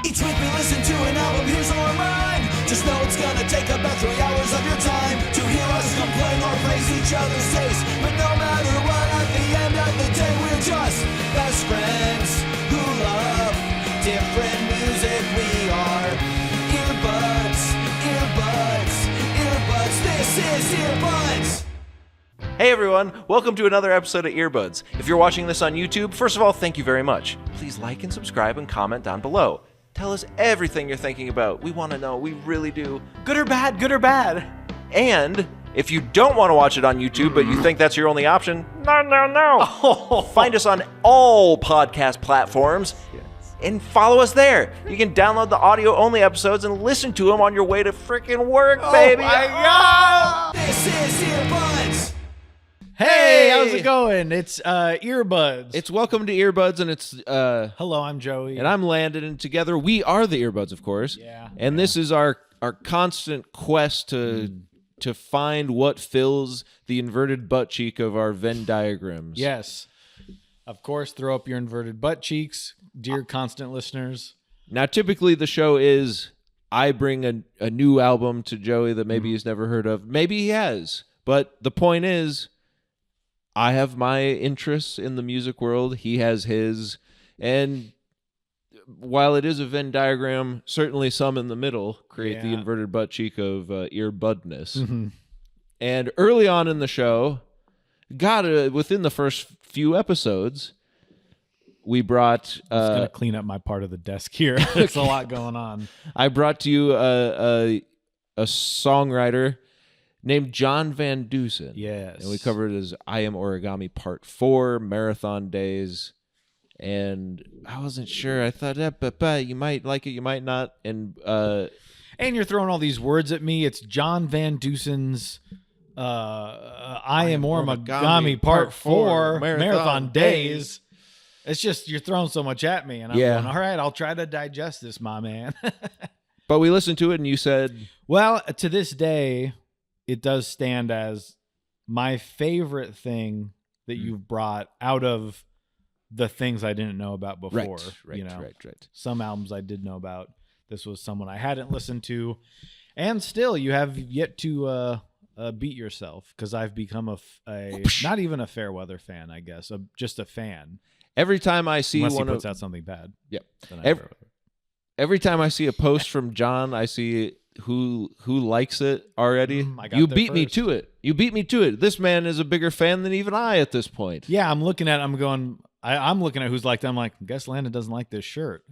Each week we listen to an album, here's a remind. Just know it's gonna take about 3 hours of your time to hear us complain or praise each other's taste. But no matter what, at the end of the day, we're just best friends who love different music. We are earbuds, earbuds, earbuds. This is Earbuds. Hey everyone, welcome to another episode of Earbuds. If you're watching this on YouTube, first of all, thank you very much. Please like and subscribe and comment down below. Tell us everything you're thinking about. We want to know, we really do. Good or bad, good or bad. And if you don't want to watch it on YouTube, but you think that's your only option, no. Find us on all podcast platforms and follow us there. You can download the audio-only episodes and listen to them on your way to freaking work, baby. Oh my God! This is Earbuds. Hey, how's it going? It's Earbuds. It's Welcome to Earbuds, and it's Hello, I'm Joey. and I'm Landon, and together we are the Earbuds, of course. Yeah. And this is our constant quest to find what fills the inverted butt cheek of our Venn diagrams. Yes. Of course, throw up your inverted butt cheeks, dear constant listeners. Now, typically the show is I bring a new album to Joey that maybe he's never heard of. Maybe he has. But the point is, I have my interests in the music world. He has his. And while it is a Venn diagram, certainly some in the middle create the inverted butt cheek of earbudness. Mm-hmm. And early on in the show, within the first few episodes, we brought... I'm just going to clean up my part of the desk here. There's a lot going on. I brought to you a songwriter named John Van Deusen. Yes. And we covered his I Am Origami Part 4, Marathon Days. And I wasn't sure. I thought, but you might like it, you might not. And you're throwing all these words at me. It's John Van Deusen's I Am Origami Part 4, Marathon Days. It's just, you're throwing so much at me. And I'm going, all right, I'll try to digest this, my man. But we listened to it and you said... Well, to this day... It does stand as my favorite thing that you've brought out of the things I didn't know about before. Right. Some albums I did know about. This was someone I hadn't listened to. And still, you have yet to beat yourself, because I've become a not even a Fairweather fan, I guess, just a fan. Every time I see Unless he puts out something bad. Yep. Every time I see a post from John, I see who likes it already. You beat me to it. You beat me to it. This man is a bigger fan than even I at this point. Yeah, I'm looking at who's like that. I'm like, guess Landon doesn't like this shirt.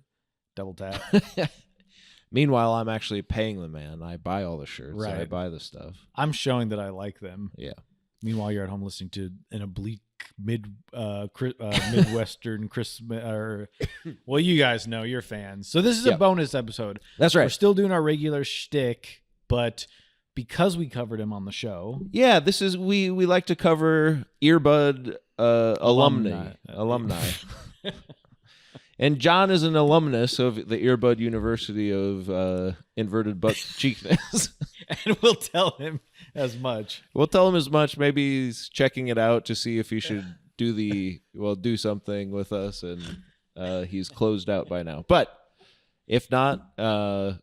Double tap. Meanwhile, I'm actually paying the man. I buy all the shirts. Right. I buy the stuff. I'm showing that I like them. Yeah. Meanwhile, you're at home listening to an oblique Midwestern Christmas. Well, you guys know, you're fans. So this is a bonus episode. That's right. We're still doing our regular shtick, but because we covered him on the show, this is we like to cover Earbud alumni. And John is an alumnus of the Earbud University of Inverted Butt Cheekness. And we'll tell him as much. Maybe he's checking it out to see if he should do something with us, and he's closed out by now. But if not, we'll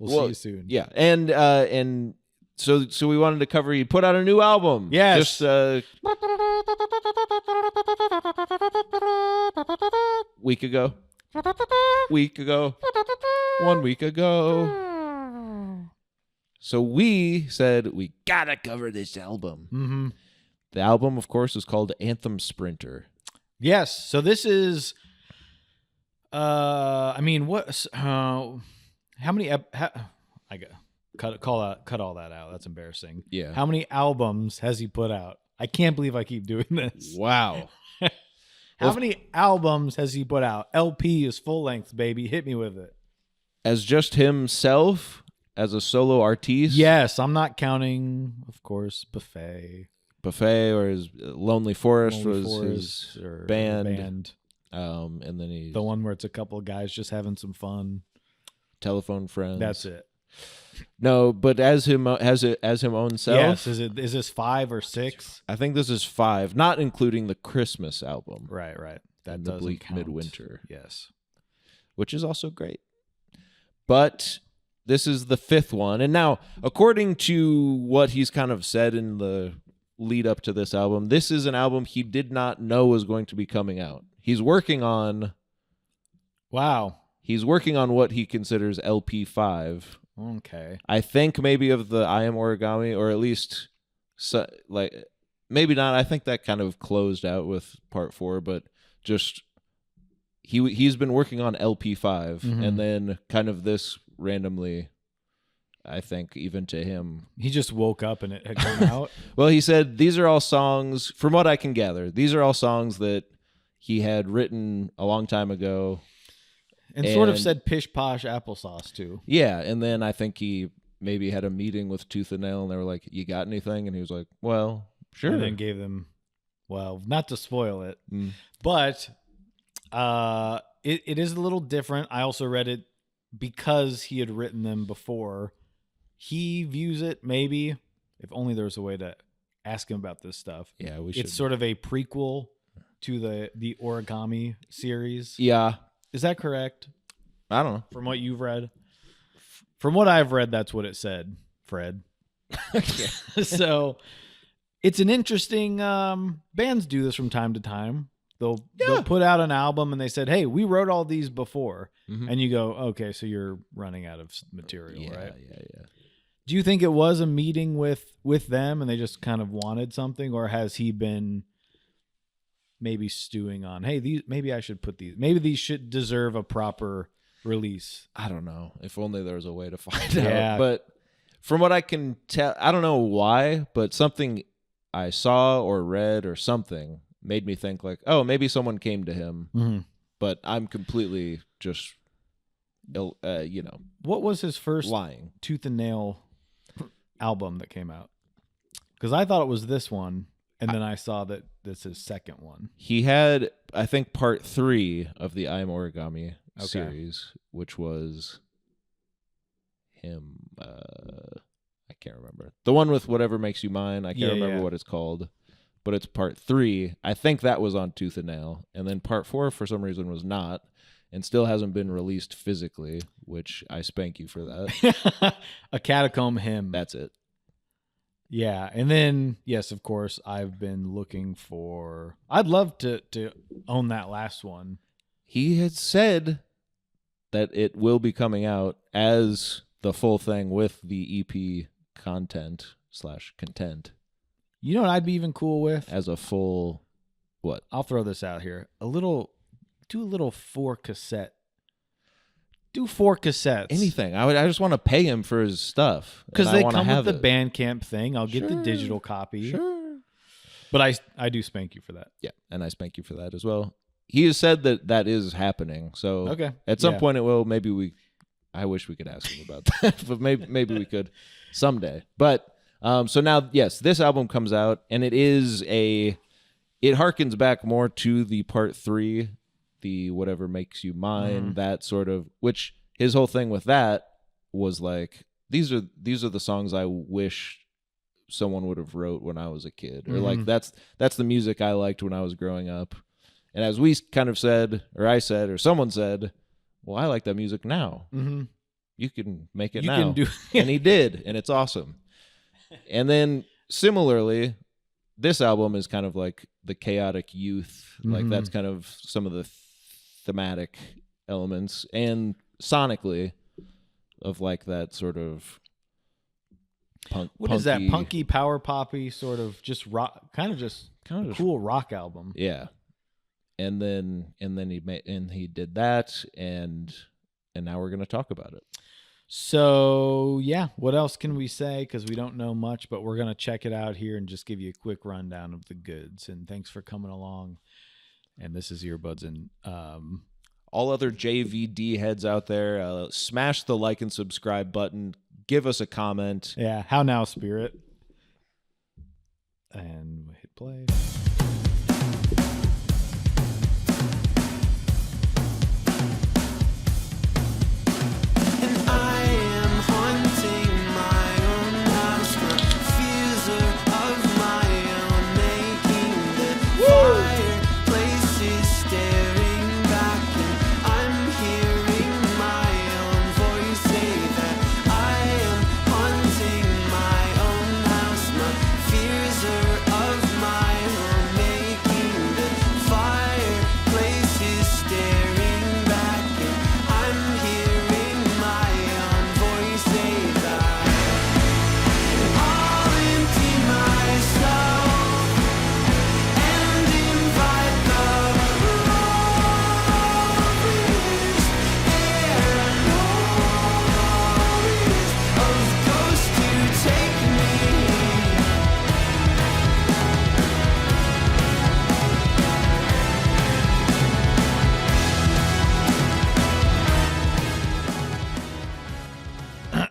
see you soon. Yeah, and so we wanted to cover. He put out a new album. Yes. Just week ago. 1 week ago. So we said we gotta cover this album. Mm-hmm. The album, of course, is called Anthem Sprinter. Yes. So this is, how many? Cut all that out. That's embarrassing. Yeah. How many albums has he put out? I can't believe I keep doing this. Wow. How many albums has he put out? LP is full length, baby. Hit me with it. As just himself, as a solo artiste? Yes, I'm not counting, of course, Buffet or his Lonely Forest his or band. And then the one where it's a couple of guys just having some fun. Telephone Friends. That's it. No, but as him own self. Yes, is this 5 or 6? I think this is 5, not including the Christmas album. Right. That the doesn't Bleak count. Midwinter. Yes, which is also great. But this is the 5th one. And now, according to what he's kind of said in the lead up to this album, this is an album he did not know was going to be coming out. He's working on... Wow. He's working on what he considers LP5. Okay. I think maybe of the I Am Origami, or at least, maybe not. I think that kind of closed out with part 4, but just he's been working on LP5, and then kind of this randomly, I think, even to him. He just woke up and it had come out? Well, he said these are all songs, from what I can gather, these are all songs that he had written a long time ago. And sort of said pish posh applesauce too. Yeah, and then I think he maybe had a meeting with Tooth and Nail, and they were like, "You got anything?" And he was like, "Well, sure." And then gave them, well, not to spoil it, but it is a little different. I also read it because he had written them before. He views it maybe, if only there was a way to ask him about this stuff. Yeah, we should. It's sort of a prequel to the Origami series. Yeah. Is that correct? I don't know. From what you've read? From what I've read, that's what it said, Fred. So it's an interesting... bands do this from time to time. They'll put out an album and they said, hey, we wrote all these before. And you go, okay, so you're running out of material, right? Yeah. Do you think it was a meeting with them and they just kind of wanted something? Or has he been... maybe stewing on, hey, maybe I should put these, maybe these should deserve a proper release? I don't know. If only there was a way to find out. But from what I can tell, I don't know why, but something I saw or read or something made me think like, oh, maybe someone came to him. But I'm completely just, What was his first lying Tooth and Nail album that came out? Because I thought it was this one. And then I saw that this is his second one. He had, I think, part 3 of the I Am Origami series, which was him. I can't remember. The one with Whatever Makes You Mine. I can't remember what it's called. But it's part 3. I think that was on Tooth and Nail. And then part 4, for some reason, was not. And still hasn't been released physically, which I spank you for that. A Catacomb Hymn. That's it. Yeah, and then, yes, of course, I've been looking for... I'd love to own that last one. He had said that it will be coming out as the full thing with the EP content/content. You know what I'd be even cool with? As a full... What? I'll throw this out here. Do a little 4-cassette. Do 4 cassettes. Anything. I just want to pay him for his stuff. Because they come with the Bandcamp thing. I'll get the digital copy. Sure. But I do spank you for that. Yeah, and I spank you for that as well. He has said that is happening. So at some point it will. Maybe I wish we could ask him about that. But maybe we could someday. But so now, yes, this album comes out. And it harkens back more to the part 3, the Whatever Makes You Mine, that sort of, which his whole thing with that was like, these are the songs I wish someone would have wrote when I was a kid, or like that's the music I liked when I was growing up. And as we kind of said, or I said, or someone said, well, I like that music now. You can make it now. You can do and he did, and it's awesome. And then similarly, this album is kind of like the chaotic youth, like that's kind of some of the thematic elements, and sonically of like that sort of punky, is that punky power poppy sort of just rock, kind of just cool rock album. Yeah. And then he did that, and now we're going to talk about it. So yeah, what else can we say? Because we don't know much, but we're going to check it out here and just give you a quick rundown of the goods. And thanks for coming along. And this is Earbuds. And all other JVD heads out there, smash the like and subscribe button. Give us a comment. Yeah. How now, Spirit? And we hit play. Places staring back, and I'm hearing my own voice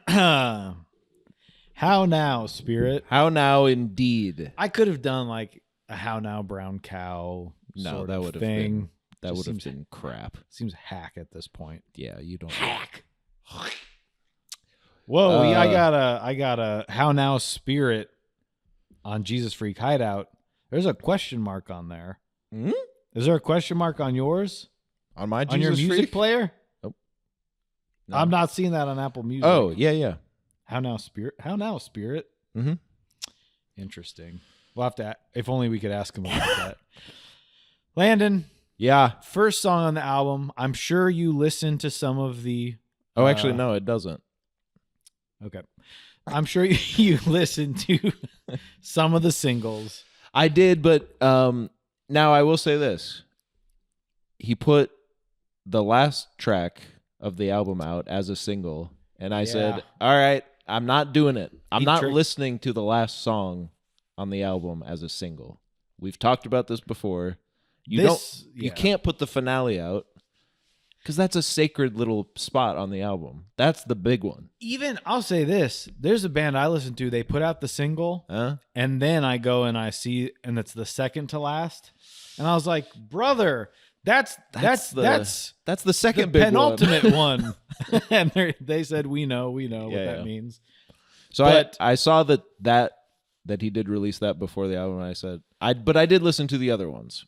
How now, Spirit? How now, indeed. I could have done like a How Now, Brown Cow sort of thing. That would have been crap. Seems hack at this point. Yeah, you don't hack. Whoa, I got a How Now, Spirit on Jesus Freak Hideout. There's a question mark on there. Hmm? Is there a question mark on yours? On my Jesus on your music Freak? player? Nope. No. I'm not seeing that on Apple Music. Oh, yeah. How now, Spirit? How now, Spirit? Mm-hmm. Interesting. We'll have to. If only we could ask him about that. Landon. Yeah. First song on the album. I'm sure you listened to some of the. Oh, actually, no, it doesn't. Okay. I'm sure you listened to some of the singles. I did, but now I will say this. He put the last track of the album out as a single, and I said, all right, I'm not doing it. I'm not listening to the last song on the album as a single. We've talked about this before. You can't put the finale out because that's a sacred little spot on the album. That's the big one. Even, I'll say this, there's a band I listen to, they put out the single, and then I go and I see, and it's the second to last, and I was like, brother, that's the second the big penultimate one. And they said, we know what that means. So I saw that he did release that before the album, and I said, but I did listen to the other ones.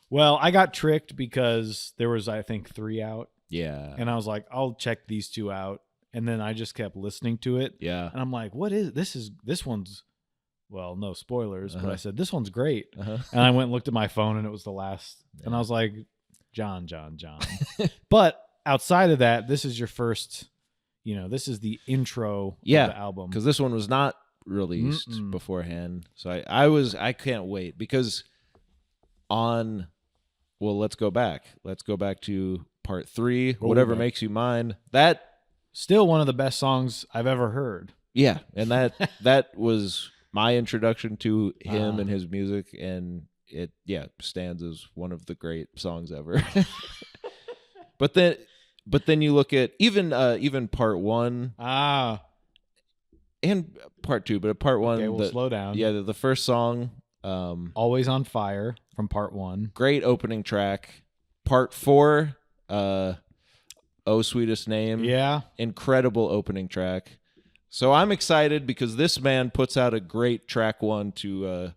Well, I got tricked because there was, I think, 3 out. Yeah. And I was like, I'll check these 2 out. And then I just kept listening to it. Yeah. And I'm like, what is this one's, well, no spoilers, but I said, this one's great. And I went and looked at my phone and it was the last. Yeah. And I was like, John. But outside of that, this is your first, this is the intro of the album. Because this one was not released beforehand. So I can't wait because let's go back. Let's go back to part 3, Whatever Makes You Mine. That still one of the best songs I've ever heard. Yeah, and that was my introduction to him and his music, and it stands as one of the great songs ever. But then you look at even part 1 and part 2, but part 1. Okay, we'll slow down. Yeah, the first song. Always on Fire from part 1. Great opening track. Part 4, Oh Sweetest Name. Yeah. Incredible opening track. So I'm excited because this man puts out a great track 1 to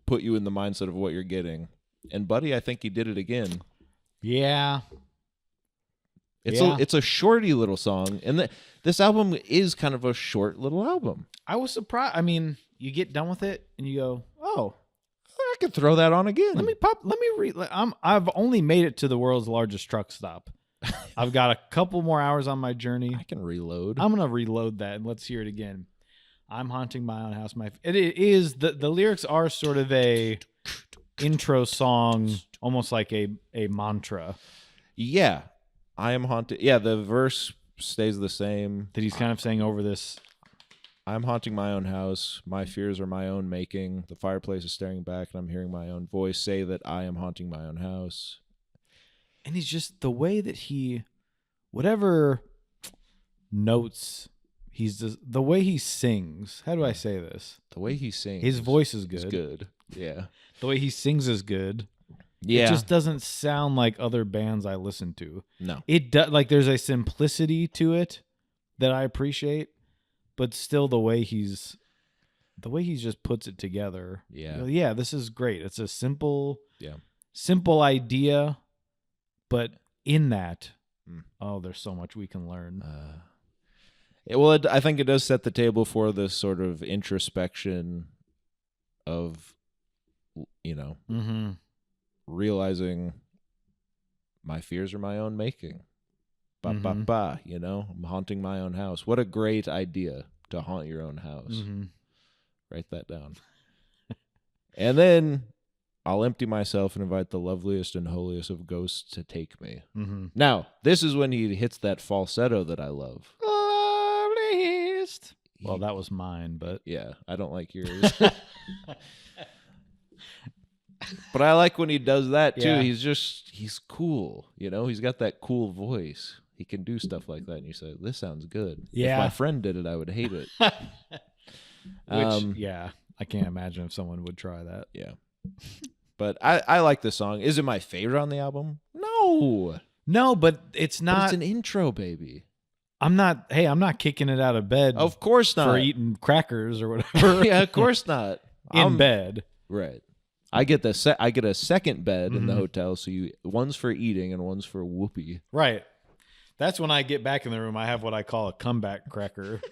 put you in the mindset of what you're getting. And buddy, I think he did it again. Yeah. It's a shorty little song, and this album is kind of a short little album. I was surprised. I mean, you get done with it and you go, "Oh, I could throw that on again." I've only made it to the world's largest truck stop. I've got a couple more hours on my journey. I can reload. I'm gonna reload that and let's hear it again. I'm haunting my own house. It is the lyrics are sort of a intro song, almost like a mantra. Yeah, I am haunted. Yeah, the verse stays the same. That he's kind of saying over this. I'm haunting my own house. My fears are my own making. The fireplace is staring back, and I'm hearing my own voice say that I am haunting my own house. And he's just the way that whatever notes, the way he sings. How do I say this? The way he sings. His voice is good. Is good. Yeah. The way he sings is good. Yeah. It just doesn't sound like other bands I listen to. No. It does. Like there's a simplicity to it that I appreciate. But still, the way he just puts it together. Yeah. Yeah, this is great. It's a simple idea, but in that, there's so much we can learn. I think it does set the table for this sort of introspection of, realizing my fears are my own making. I'm haunting my own house. What a great idea to haunt your own house. Write that down. And then I'll empty myself and invite the loveliest and holiest of ghosts to take me. Now, this is when he hits that falsetto that I love. Loveliest. Well, that was mine, but... Yeah, I don't like yours. But I like when he does that too. Yeah. He's cool. He's got that cool voice. He can do stuff like that. And you say, this sounds good. Yeah. If my friend did it, I would hate it. Which, I can't imagine if someone would try that. Yeah. But I like this song. Is it my favorite on the album? No, but it's not. But it's an intro, baby. I'm not kicking it out of bed. Of course not. For eating crackers or whatever. Yeah, of course not. In bed. Right. I get a second bed in the hotel, so one's for eating and one's for whoopee. Right. That's when I get back in the room. I have what I call a comeback cracker.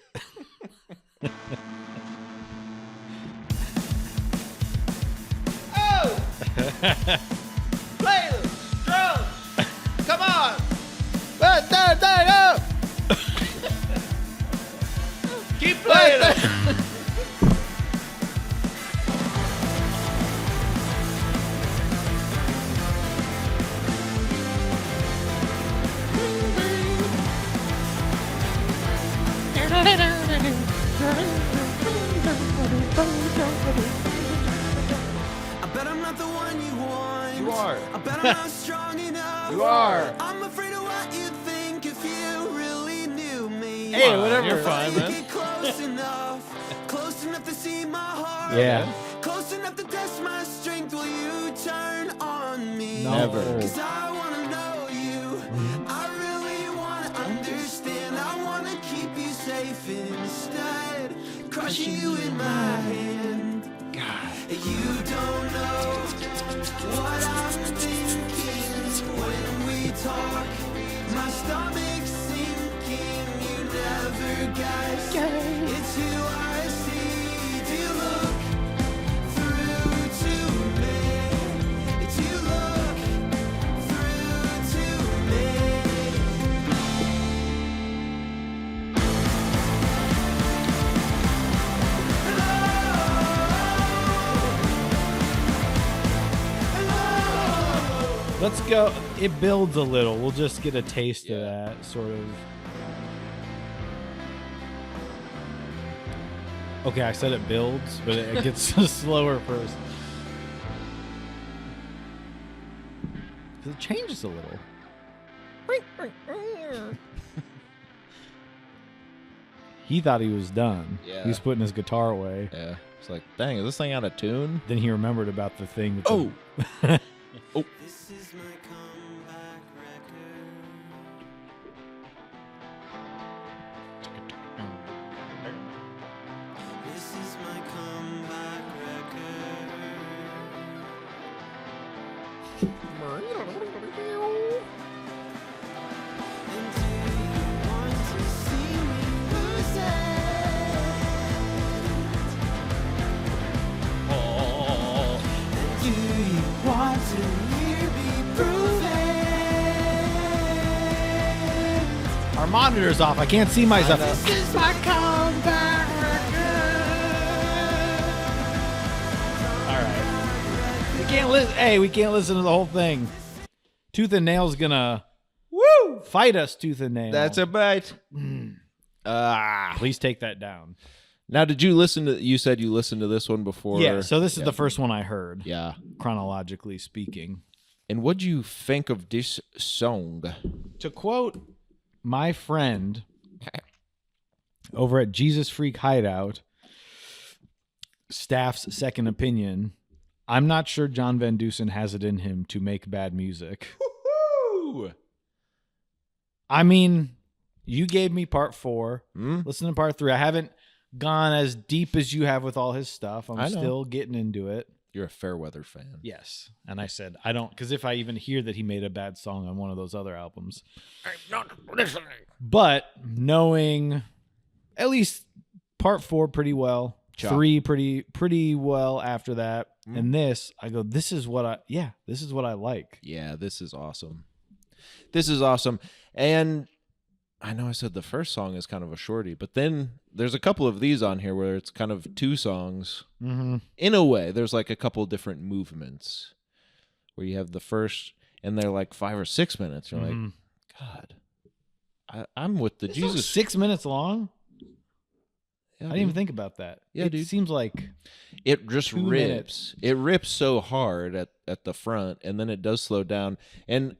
Oh! Play the drums! Come on! Keep playing it! I bet I'm not the one you want. You are. I bet I'm not strong enough. You are. I'm afraid of what you'd think if you really knew me. Hey, whatever. You're fine, man. Get close enough to see my heart. Yeah. Close enough to test my strength. Will you turn on me? No. Never. 'Cause I wanna know you. I really wanna understand. I wanna keep you safe instead. Crushing you in my hand. God. You don't know what I'm thinking when we talk. My stomach's sinking. You never guess. It's who I see. Do you look through to me? Do you look through to me? Let's go. It builds a little. We'll just get a taste of that sort of. Okay, I said it builds, but it gets slower first. It changes a little. He thought he was done. Yeah. He was putting his guitar away. Yeah. It's like, dang, is this thing out of tune? Then he remembered about the thing. With Oh. Oh. This is my comeback record. This is my comeback record. And do you want to see me lose it? And do you want to hear me prove it? Our monitor's off. I can't see myself. This is my comeback record. All right. We can't listen. Hey, we can't listen to the whole thing. Tooth and Nail's gonna fight us. Tooth and Nail. That's a bite. Please take that down. Now, did you listen to? You said you listened to this one before. Yeah. So this is the first one I heard. Yeah. Chronologically speaking. And what'd you think of this song? To quote my friend over at Jesus Freak Hideout, staff's second opinion, I'm not sure John Van Deusen has it in him to make bad music. Woo-hoo! I mean, you gave me part 4. Mm? Listen to part 3. I haven't gone as deep as you have with all his stuff. I I'm know. still getting into it. You're a Fairweather fan. Yes. And I said, I don't, because if I even hear that he made a bad song on one of those other albums. I'm not listening. But knowing at least part 4 pretty well, Chop. 3 pretty well after that, and this, I go, this is what I like. Yeah, this is awesome. This is awesome. And I know I said the first song is kind of a shorty, but then there's a couple of these on here where it's kind of 2 songs. Mm-hmm. In a way, there's like a couple different movements where you have the first, and they're like 5 or 6 minutes. You're like, God, I'm with the It's Jesus. 6 minutes long? Yeah, I didn't even dude. think about that. Yeah, it dude. seems like It just 2 rips. minutes. It rips so hard at at the front, and then it does slow down. And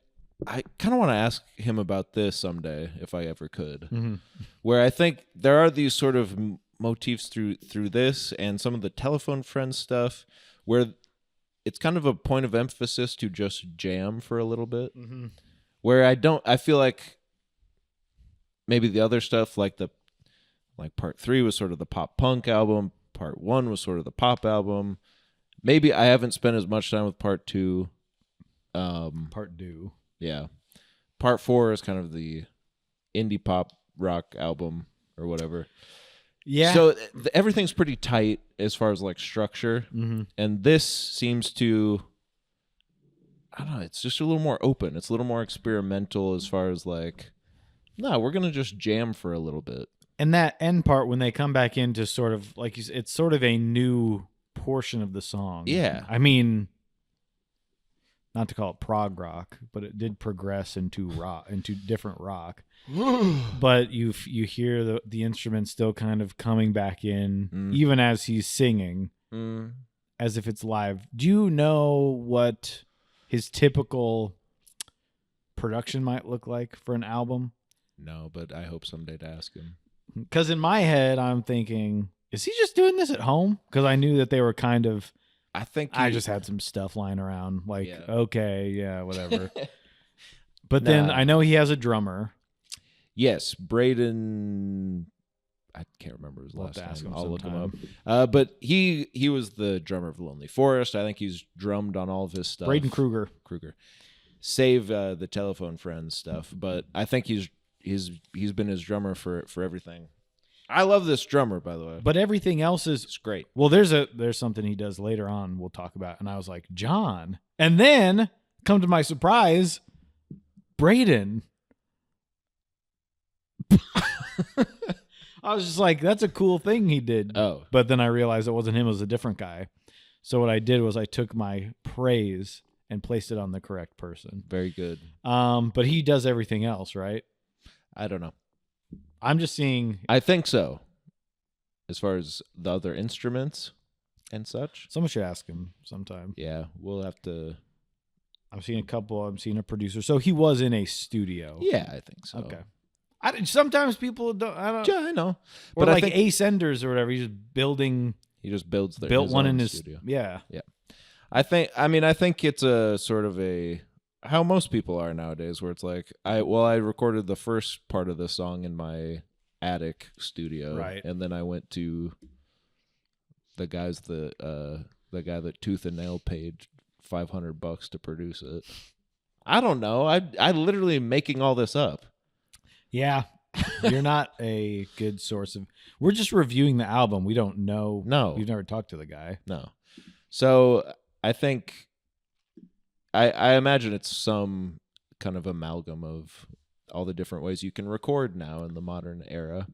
I kind of want to ask him about this someday, if I ever could, where I think there are these sort of motifs through this and some of the Telephone Friends stuff where it's kind of a point of emphasis to just jam for a little bit, where I feel like maybe the other stuff like part 3 was sort of the pop punk album, part 1 was sort of the pop album. Maybe I haven't spent as much time with part 2. Part 2. Yeah. Part 4 is kind of the indie pop rock album or whatever. Yeah. So everything's pretty tight as far as like structure. And this seems to, I don't know, it's just a little more open. It's a little more experimental as far as like, no, we're going to just jam for a little bit. And that end part, when they come back into sort of like, it's sort of a new portion of the song. Yeah. I mean, not to call it prog rock, but it did progress into rock, into different rock. But you hear the instrument still kind of coming back in, even as he's singing, as if it's live. Do you know what his typical production might look like for an album? No, but I hope someday to ask him. Because in my head, I'm thinking, is he just doing this at home? Because I knew that they were kind of... I just had some stuff lying around. Like, okay, yeah, whatever. But then I know he has a drummer. Yes, Braden. I can't remember his last name. I'll look him up. But he was the drummer of Lonely Forest. I think he's drummed on all of his stuff. Braden Kruger. Save the Telephone Friends stuff. But I think he's been his drummer for everything. I love this drummer, by the way. But everything else is great. Well, there's something he does later on we'll talk about. And I was like, John. And then, come to my surprise, Braden. I was just like, that's a cool thing he did. Oh. But then I realized it wasn't him, it was a different guy. So what I did was I took my praise and placed it on the correct person. Very good. But he does everything else, right? I don't know. I'm just seeing... I think so. As far as the other instruments and such. Someone should ask him sometime. Yeah, we'll have to... I've seen a couple. I'm seeing a producer. So he was in a studio. Yeah, I think so. Okay. Sometimes people don't... Yeah, I know. Or but like Ace Enders or whatever. He's just building... He just builds his one in his studio. Yeah. Yeah. I think it's a sort of a... How most people are nowadays, where it's like, I recorded the first part of the song in my attic studio, right? And then I went to the guy that Tooth and Nail paid $500 to produce it. I don't know. I literally am making all this up. Yeah, you're not a good source of. We're just reviewing the album. We don't know. No, you've never talked to the guy. No, so I think. I imagine it's some kind of amalgam of all the different ways you can record now in the modern era.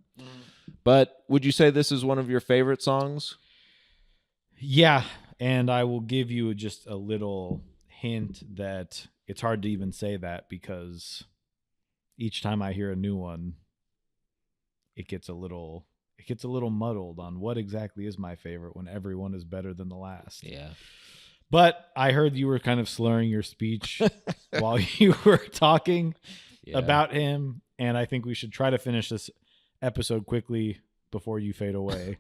But would you say this is one of your favorite songs? Yeah, and I will give you just a little hint that it's hard to even say that because each time I hear a new one, it gets a little muddled on what exactly is my favorite when everyone is better than the last. Yeah. But I heard you were kind of slurring your speech while you were talking about him, and I think we should try to finish this episode quickly before you fade away.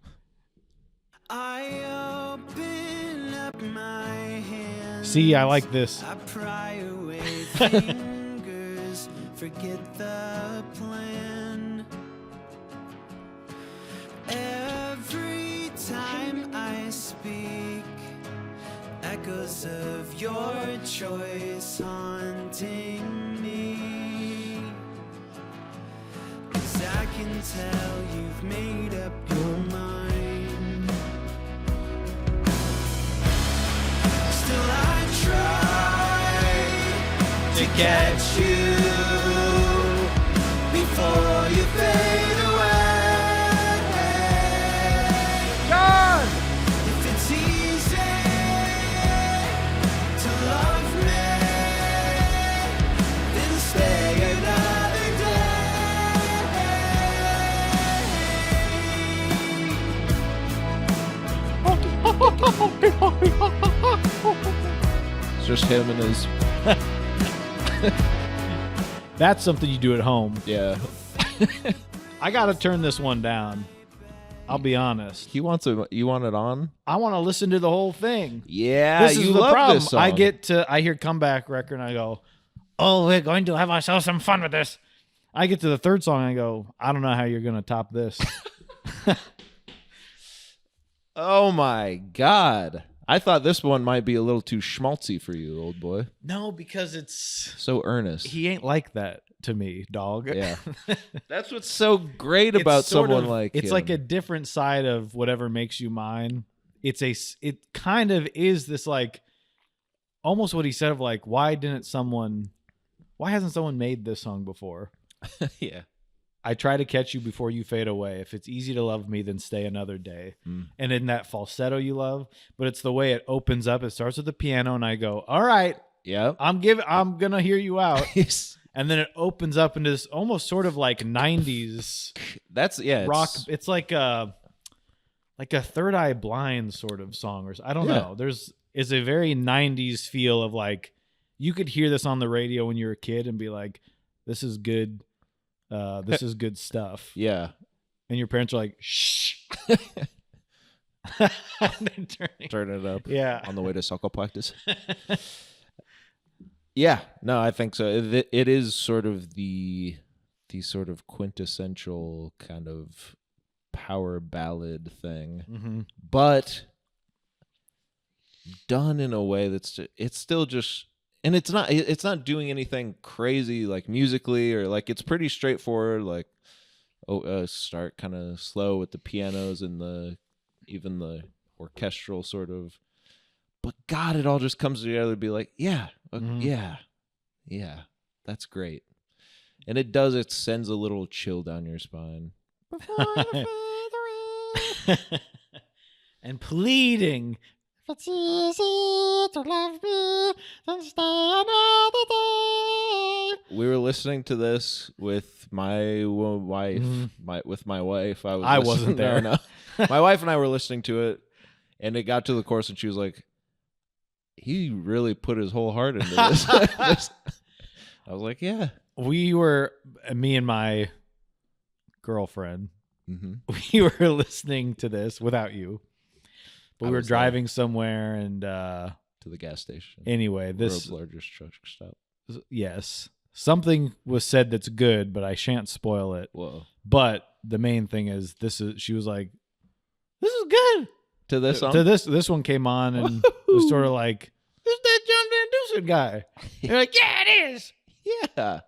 I open up my hands. See, I like this. I pry away fingers, forget the plan. Every time I speak, echoes of your choice haunting me. 'Cause I can tell you've made up your mind. Still I try to catch you before you fade away. John! If it's easy to love me, then stay another So just him and his. That's something you do at home. Yeah. I got to turn this one down. I'll be honest. You want it on? I want to listen to the whole thing. Yeah, this is you the love problem. this song. I hear Comeback Record and I go, oh, we're going to have ourselves some fun with this. I get to the third song and I go, I don't know how you're going to top this. Oh my God. I thought this one might be a little too schmaltzy for you, old boy. No, because it's so earnest. He ain't like that to me, dog. Yeah. That's what's so great about someone like him. It's like a different side of whatever makes you mine. It kind of is this like almost what he said of like, why hasn't someone made this song before? Yeah. I try to catch you before you fade away. If it's easy to love me, then stay another day. And in that falsetto you love, but it's the way it opens up. It starts with the piano, and I go, all right, yeah, I'm gonna hear you out. And then it opens up into this almost sort of like 90s rock. It's like a Third Eye Blind sort of song, or I don't know. Is a very 90s feel of like you could hear this on the radio when you were a kid and be like, this is good. This is good stuff. Yeah. And your parents are like, shh. Turn it up. Yeah. On the way to soccer practice. Yeah. No, I think so. It is sort of the sort of quintessential kind of power ballad thing, but done in a way it's still just. And it's not doing anything crazy like musically, or like it's pretty straightforward. Like, start kind of slow with the pianos and even the orchestral sort of. But God, it all just comes together to be like, yeah, yeah, that's great. And it does. It sends a little chill down your spine. And pleading. It's easy to love me, then stay another day. We were listening to this with my wife. With my wife, I wasn't there. No. My wife and I were listening to it, and it got to the chorus, and she was like, "He really put his whole heart into this." I was like, "Yeah." Me and my girlfriend. We were listening to this without you. But we were driving somewhere and to the gas station. Anyway, world's largest truck stop. Yes, something was said that's good, but I shan't spoil it. Whoa! But the main thing is she was like, "This is good." To this song? To this one came on and it was sort of like, "This is that John Van Deusen guy." You're like, "Yeah, it is." Yeah.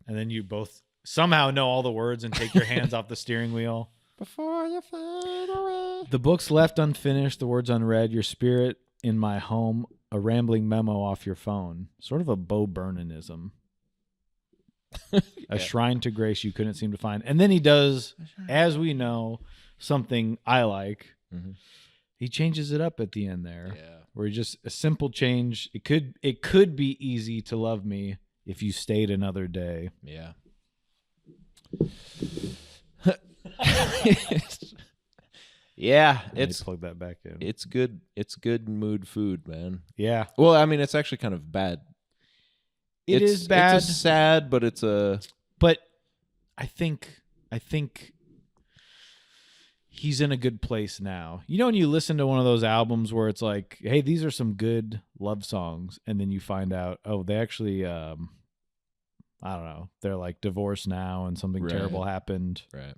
And then you both somehow know all the words and take your hands off the steering wheel. Before you fade away. The book's left unfinished, the words unread, your spirit in my home, a rambling memo off your phone. Sort of a Bo Burnhamism. A shrine to grace you couldn't seem to find. And then he does, as we know, something I like. He changes it up at the end there. Yeah. Where just a simple change. It could be easy to love me if you stayed another day. Yeah. Yeah, plug that back in. It's good. It's good mood food, man. Yeah. Well, I mean, it's actually kind of bad. It is bad. It's sad, but it's a. But I think he's in a good place now. You know, when you listen to one of those albums where it's like, hey, these are some good love songs, and then you find out, oh, they actually, I don't know, they're like divorced now, and something terrible happened. Right.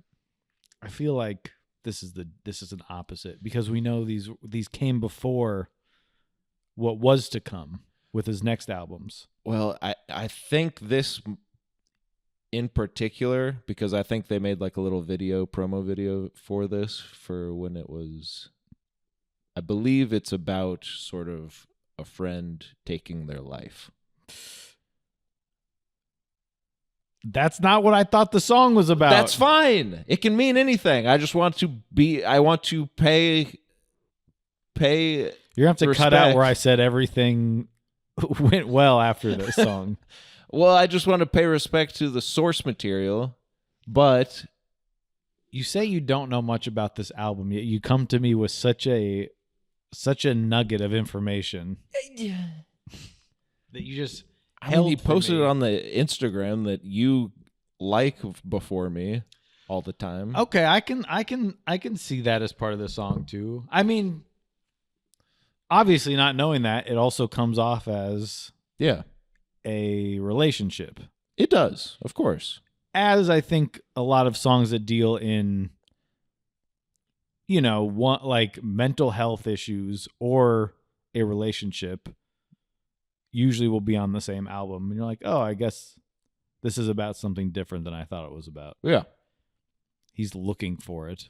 I feel like this is an opposite, because we know these came before what was to come with his next albums. Well, I think this in particular, because I think they made like a little promo video for this for when it was, I believe it's about sort of a friend taking their life. That's not what I thought the song was about. That's fine. It can mean anything. I just want to pay. You're gonna have to cut out where I said everything went well after this song. Well, I just want to pay respect to the source material, but you say you don't know much about this album, yet you come to me with such a such a nugget of information that you just he posted it on the Instagram that you like before me all the time. Okay, I can see that as part of the song too. I mean, obviously not knowing that, it also comes off as a relationship. It does, of course. As I think a lot of songs that deal in, like mental health issues or a relationship usually will be on the same album. And you're like, oh, I guess this is about something different than I thought it was about. Yeah. He's looking for it.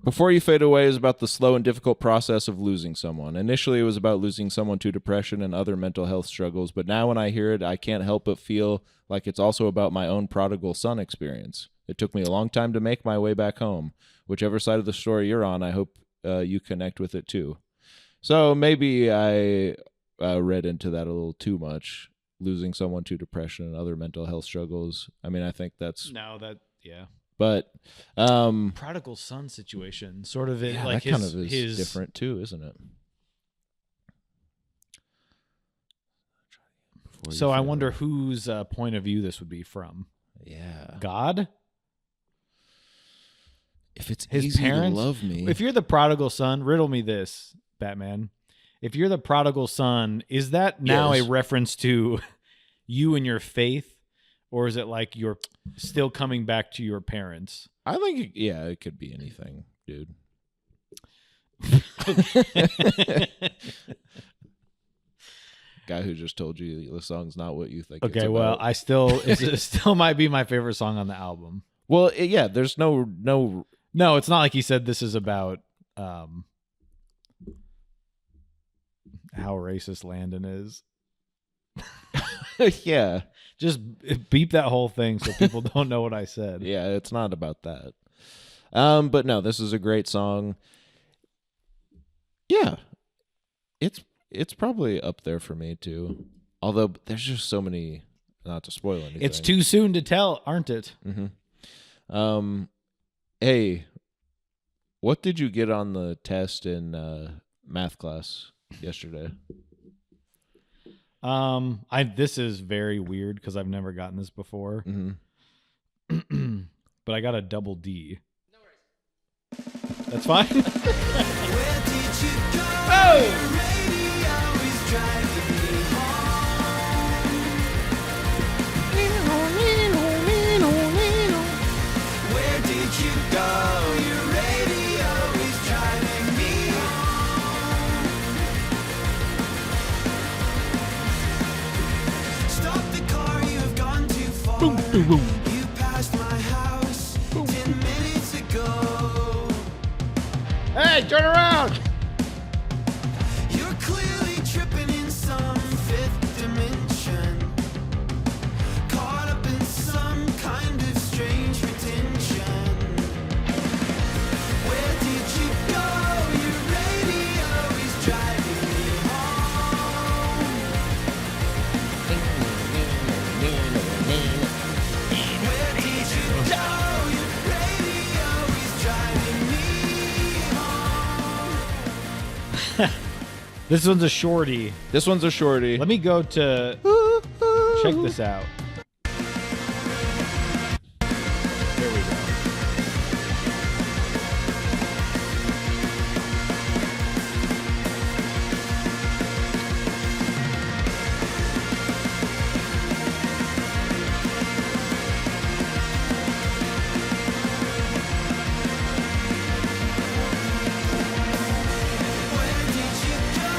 Before You Fade Away is about the slow and difficult process of losing someone. Initially, it was about losing someone to depression and other mental health struggles, but now when I hear it, I can't help but feel like it's also about my own prodigal son experience. It took me a long time to make my way back home. Whichever side of the story you're on, I hope you connect with it too. So maybe I read into that a little too much, losing someone to depression and other mental health struggles. I mean, I think that's... But prodigal son situation, sort of it, like that kind of is different too, isn't it? So I wonder whose point of view this would be from. Yeah, God. If it's his easy parents to love me. If you're the prodigal son, riddle me this, Batman. If you're the prodigal son, is that now a reference to you and your faith? Or is it like you're still coming back to your parents? I think, it could be anything, dude. Guy who just told you the song's not what you think. Okay, it's well, about. it still might be my favorite song on the album. Well, there's no. No, it's not like he said this is about how racist Landon is. Yeah. Just beep that whole thing so people don't know what I said. Yeah, it's not about that. But no, this is a great song. Yeah. It's probably up there for me too. Although there's just so many, not to spoil anything. It's too soon to tell, aren't it? Mm-hmm. Hey, what did you get on the test in math class yesterday? This is very weird because I've never gotten this before. Mm-hmm. But I got a double D. No worries. That's fine. Where did you go? Oh! Radio is driving me home. Where did you go? Your radio is driving me home. Stop the car, you have gone too far. Boom, boom, boom. You passed my house 10 minutes ago. Hey, turn around! You're clearly tripping in some fifth dimension, caught up in some kind of strange retention. Where did you go? Your radio is driving me home. Where did you go? Your radio is driving me home. This one's a shorty. This one's a shorty. Let me go to check this out. There we go. Where did you go?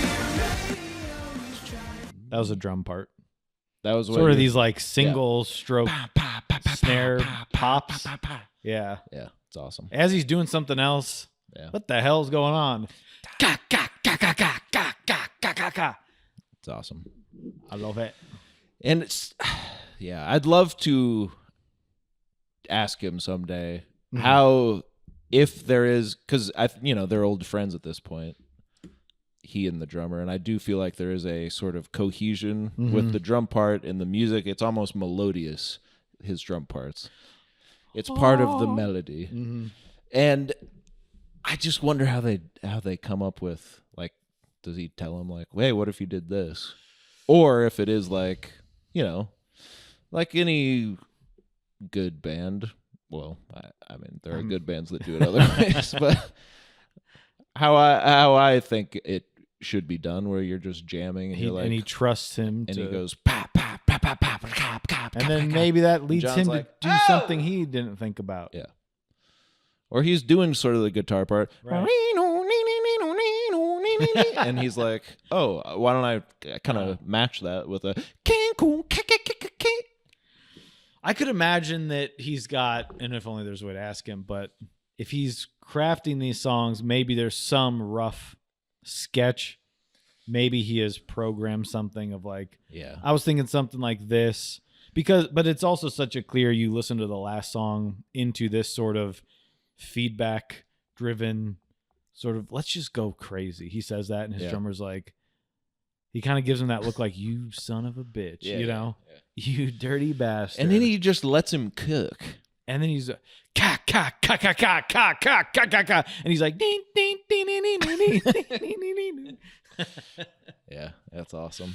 Your radio is driving. That was a drum part. That was what Sort of you- these like single stroke snare pops. Yeah. Yeah, it's awesome. As he's doing something else. Yeah. What the hell's going on? It's awesome. I love it. And it's, I'd love to ask him someday how, if there is, because they're old friends at this point, he and the drummer, and I do feel like there is a sort of cohesion with the drum part and the music. It's almost melodious, his drum parts. It's part of the melody. Mm-hmm. And I just wonder how they come up with, like, does he tell him, like, hey, what if you did this? Or if it is like, you know, like any good band. Well, I mean, there are good bands that do it other ways, but how I think it should be done, where you're just jamming and and he trusts him, and he goes pop pop pop pop pop pop pop, and then maybe that leads him to do something he didn't think about. Yeah, or he's doing sort of the guitar part, right. And he's like, oh, why don't I kind of match that with a I could imagine that he's got, and if only there's a way to ask him, but if he's crafting these songs, maybe there's some rough sketch. Maybe he has programmed something of like, yeah, I was thinking something like this, but it's also such a clear, you listen to the last song into this sort of feedback driven sort of, let's just go crazy. He says that, and his drummer's like, he kind of gives him that look like, you son of a bitch, you know, you dirty bastard. And then he just lets him cook. And then he's ka ka ka ka ka ka ka ka ka ka, and he's like ding ding ding ding ding ding ding ding. Yeah, that's awesome.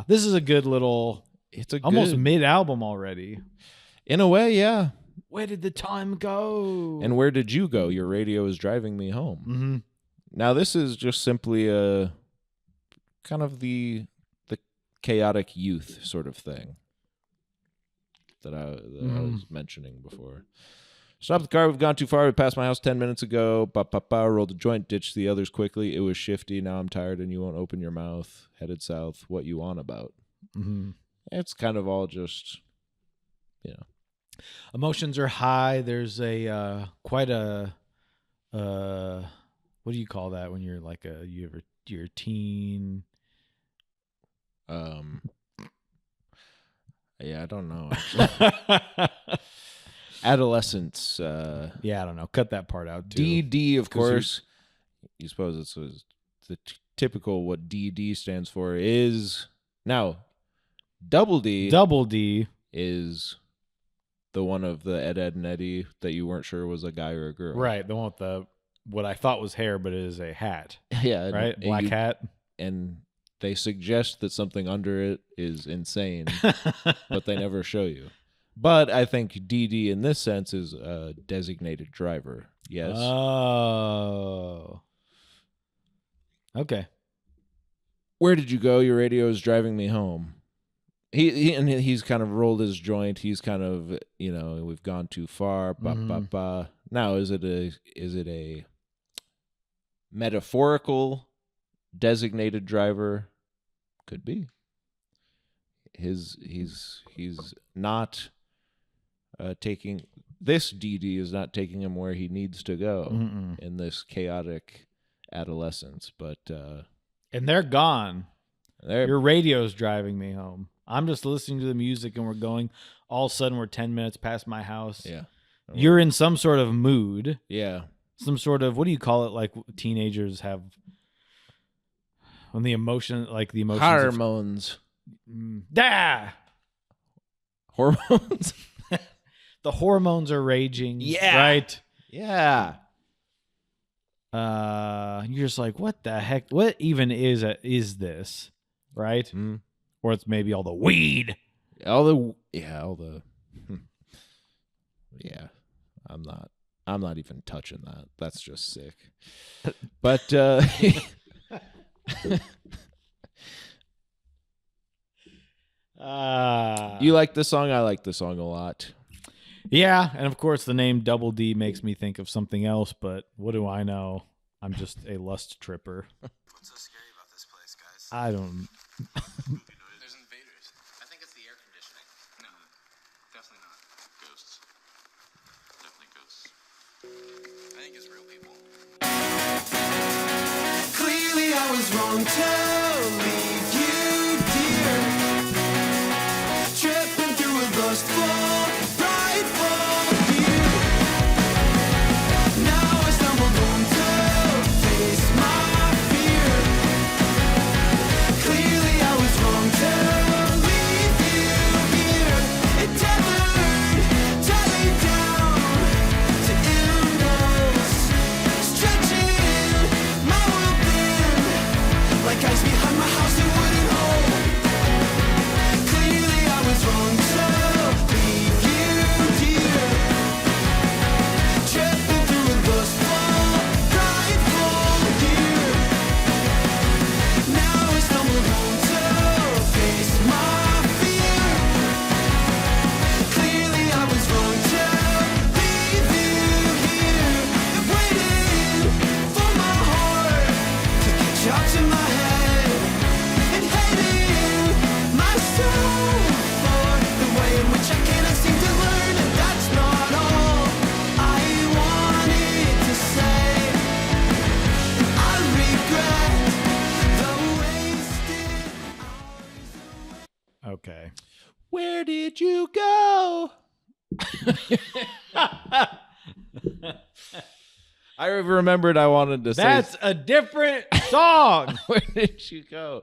This is a good little. It's almost mid-album already. In a way, yeah. Where did the time go? And where did you go? Your radio is driving me home. Mm-hmm. Now this is just simply a kind of the chaotic youth sort of thing that I was mentioning before. Stop the car. We've gone too far. We passed my house 10 minutes ago. Rolled a joint, ditched the others quickly. It was shifty. Now I'm tired and you won't open your mouth. Headed south. What you on about? Mm-hmm. It's kind of all just, you know. Emotions are high. There's a quite a what do you call that when you're like you're a teen? Yeah, I don't know. Actually. Adolescence. Yeah, I don't know. Cut that part out too. DD, of course. You suppose it's the typical what DD stands for is now. Double D is the one of the Ed and Eddie that you weren't sure was a guy or a girl. Right, the one with the what I thought was hair, but it is a hat. Yeah, right, black hat. And they suggest that something under it is insane, but they never show you. But I think DD in this sense is a designated driver. Yes. Oh. Okay. Where did you go? Your radio is driving me home. He's kind of rolled his joint. He's kind of, you know, we've gone too far. Now, is it a metaphorical designated driver? Could be. He's not taking this DD is not taking him where he needs to go in this chaotic adolescence. But and they're gone. Your Your radio's driving me home. I'm just listening to the music and we're going. All of a sudden, we're 10 minutes past my house. Yeah. You're in some sort of mood. Yeah. Some sort of, what do you call it? Like teenagers have when the emotions. Hormones. Hormones. The hormones are raging. Yeah. Right? Yeah. You're just like, what the heck? What even is this? Right? Mm. Or it's maybe all the weed. Yeah. I'm not even touching that. That's just sick. But you like the song? I like the song a lot. Yeah, and of course the name Double D makes me think of something else, but what do I know? I'm just a lust tripper. What's so scary about this place, guys? I don't. There's invaders. I think it's the air conditioning. No, definitely not. Ghosts. Definitely ghosts. I think it's real people. Clearly I was wrong to leave you, dear. Tripping through a lustful, prideful view. Now I stumble home to face my fear. Clearly I was wrong to leave you here. It tethered tightly down to end Okay. Where did you go? I remembered I wanted to say. That's a different song. Where did you go?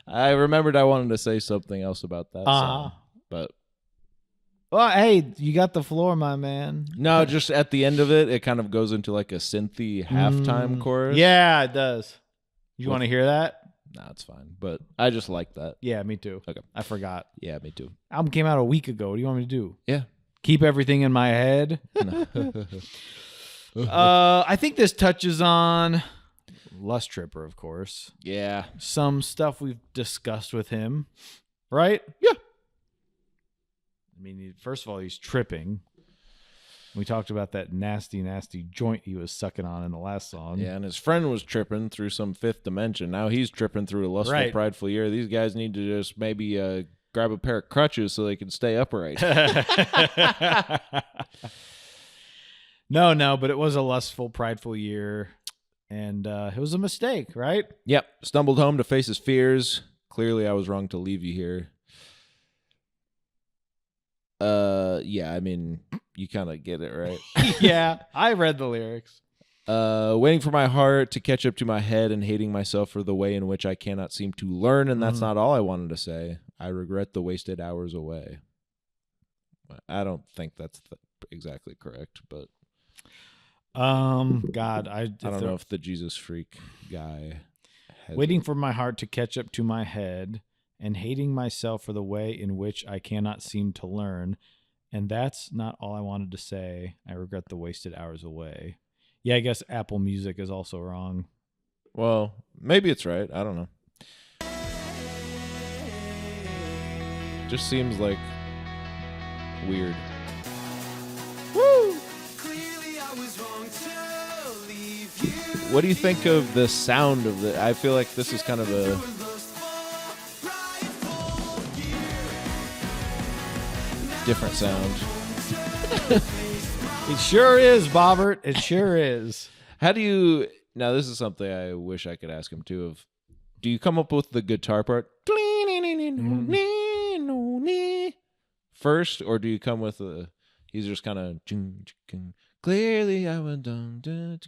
I remembered I wanted to say something else about that song. But well, hey, you got the floor, my man. no, just at the end of it, it kind of goes into like a synthy halftime chorus. Yeah, it does. You want to hear that? Nah, it's fine. But I just like that. Yeah, me too. Okay. I forgot. Yeah, me too. Album came out a week ago. What do you want me to do? Yeah. Keep everything in my head? I think this touches on Lust Tripper, of course. Yeah. Some stuff we've discussed with him, right? Yeah. I mean, first of all, he's tripping. We talked about that nasty, nasty joint he was sucking on in the last song. Yeah, and his friend was tripping through some fifth dimension. Now he's tripping through a lustful, prideful year. These guys need to just maybe grab a pair of crutches so they can stay upright. No, but it was a lustful, prideful year, and it was a mistake, right? Yep. Stumbled home to face his fears. Clearly, I was wrong to leave you here. Yeah, I mean, you kind of get it, right? Yeah, I read the lyrics. Waiting for my heart to catch up to my head and hating myself for the way in which I cannot seem to learn, and that's not all I wanted to say. I regret the wasted hours away. I don't think that's exactly correct, but God, I don't know if the Jesus freak guy has waiting for my heart to catch up to my head and hating myself for the way in which I cannot seem to learn. And that's not all I wanted to say. I regret the wasted hours away. Yeah, I guess Apple Music is also wrong. Well, maybe it's right. I don't know. Just seems like weird. Woo! What do you think of the sound of the... I feel like this is kind of a... different sound. It sure is, Bobbert. It sure is. How do you... Now, this is something I wish I could ask him, too. Of, do you come up with the guitar part first, or do you come with a... He's just kind of... Clearly, I went down... And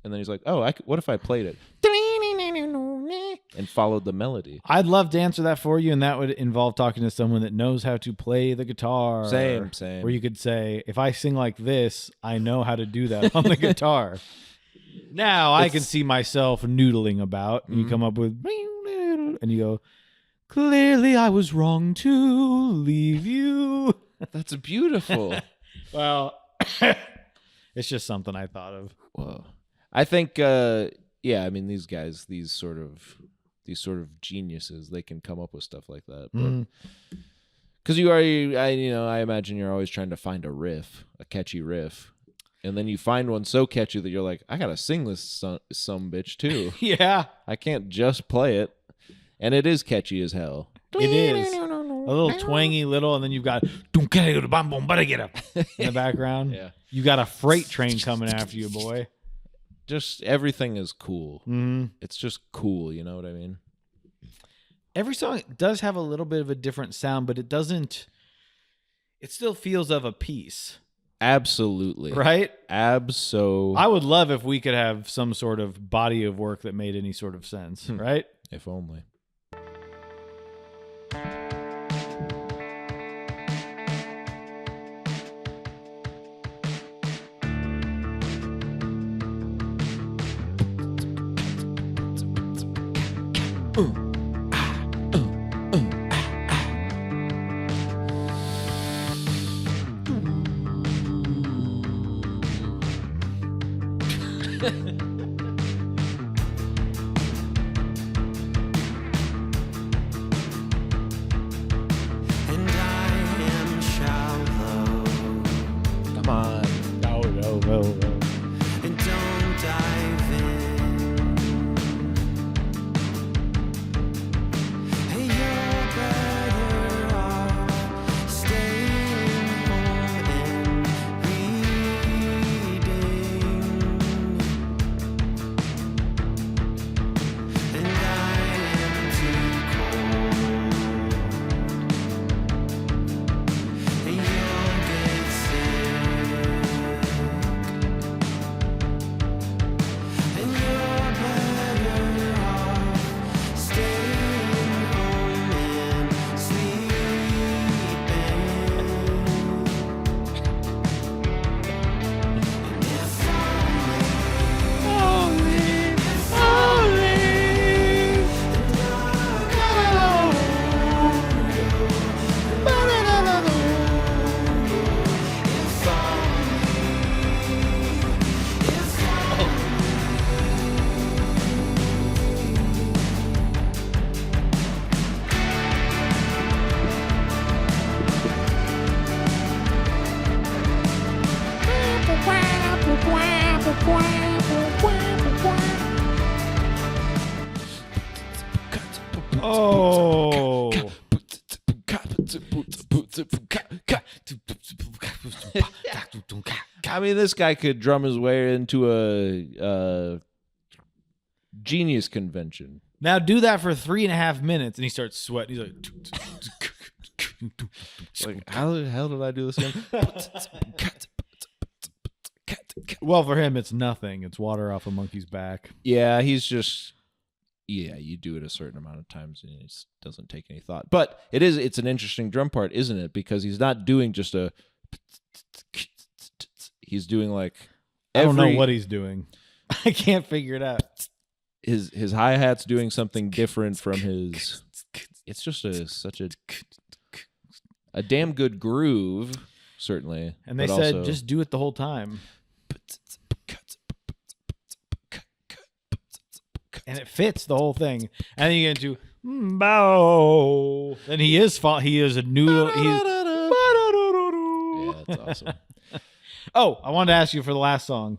then he's like, oh, what if I played it? And followed the melody. I'd love to answer that for you, and that would involve talking to someone that knows how to play the guitar. Same. Where you could say, if I sing like this, I know how to do that on the guitar. Now I can see myself noodling about, and you come up with, and you go, clearly I was wrong to leave you. That's beautiful. Well, it's just something I thought of. Whoa. I think, yeah, I mean, these guys, these sort of geniuses, they can come up with stuff like that. But because I imagine you're always trying to find a catchy riff, and then you find one so catchy that you're like, I gotta sing this some bitch too. Yeah, I can't just play it, and it is catchy as hell. It is a little twangy, and then you've got in the background. Yeah, you got a freight train coming after you, boy. Just everything is cool. It's just cool, you know what I mean? Every song does have a little bit of a different sound, but it doesn't. It still feels of a piece. Absolutely. Right? Absolutely. I would love if we could have some sort of body of work that made any sort of sense, right? If only. Oh. I mean, this guy could drum his way into a genius convention. Now do that for 3.5 minutes, and he starts sweating. He's Like, how the hell did I do this again? well, for him, it's nothing. It's water off a monkey's back. Yeah, he's just... Yeah, you do it a certain amount of times and it doesn't take any thought. But it's an interesting drum part, isn't it? Because he's not doing just a... He's doing like... I don't know what he's doing. I can't figure it out. His hi-hat's doing something different from his... It's just such a damn good groove, certainly. And they said, just do it the whole time. And it fits the whole thing. And then you get into bow. And he is a noodle. Yeah, that's awesome. Oh, I wanted to ask you for the last song.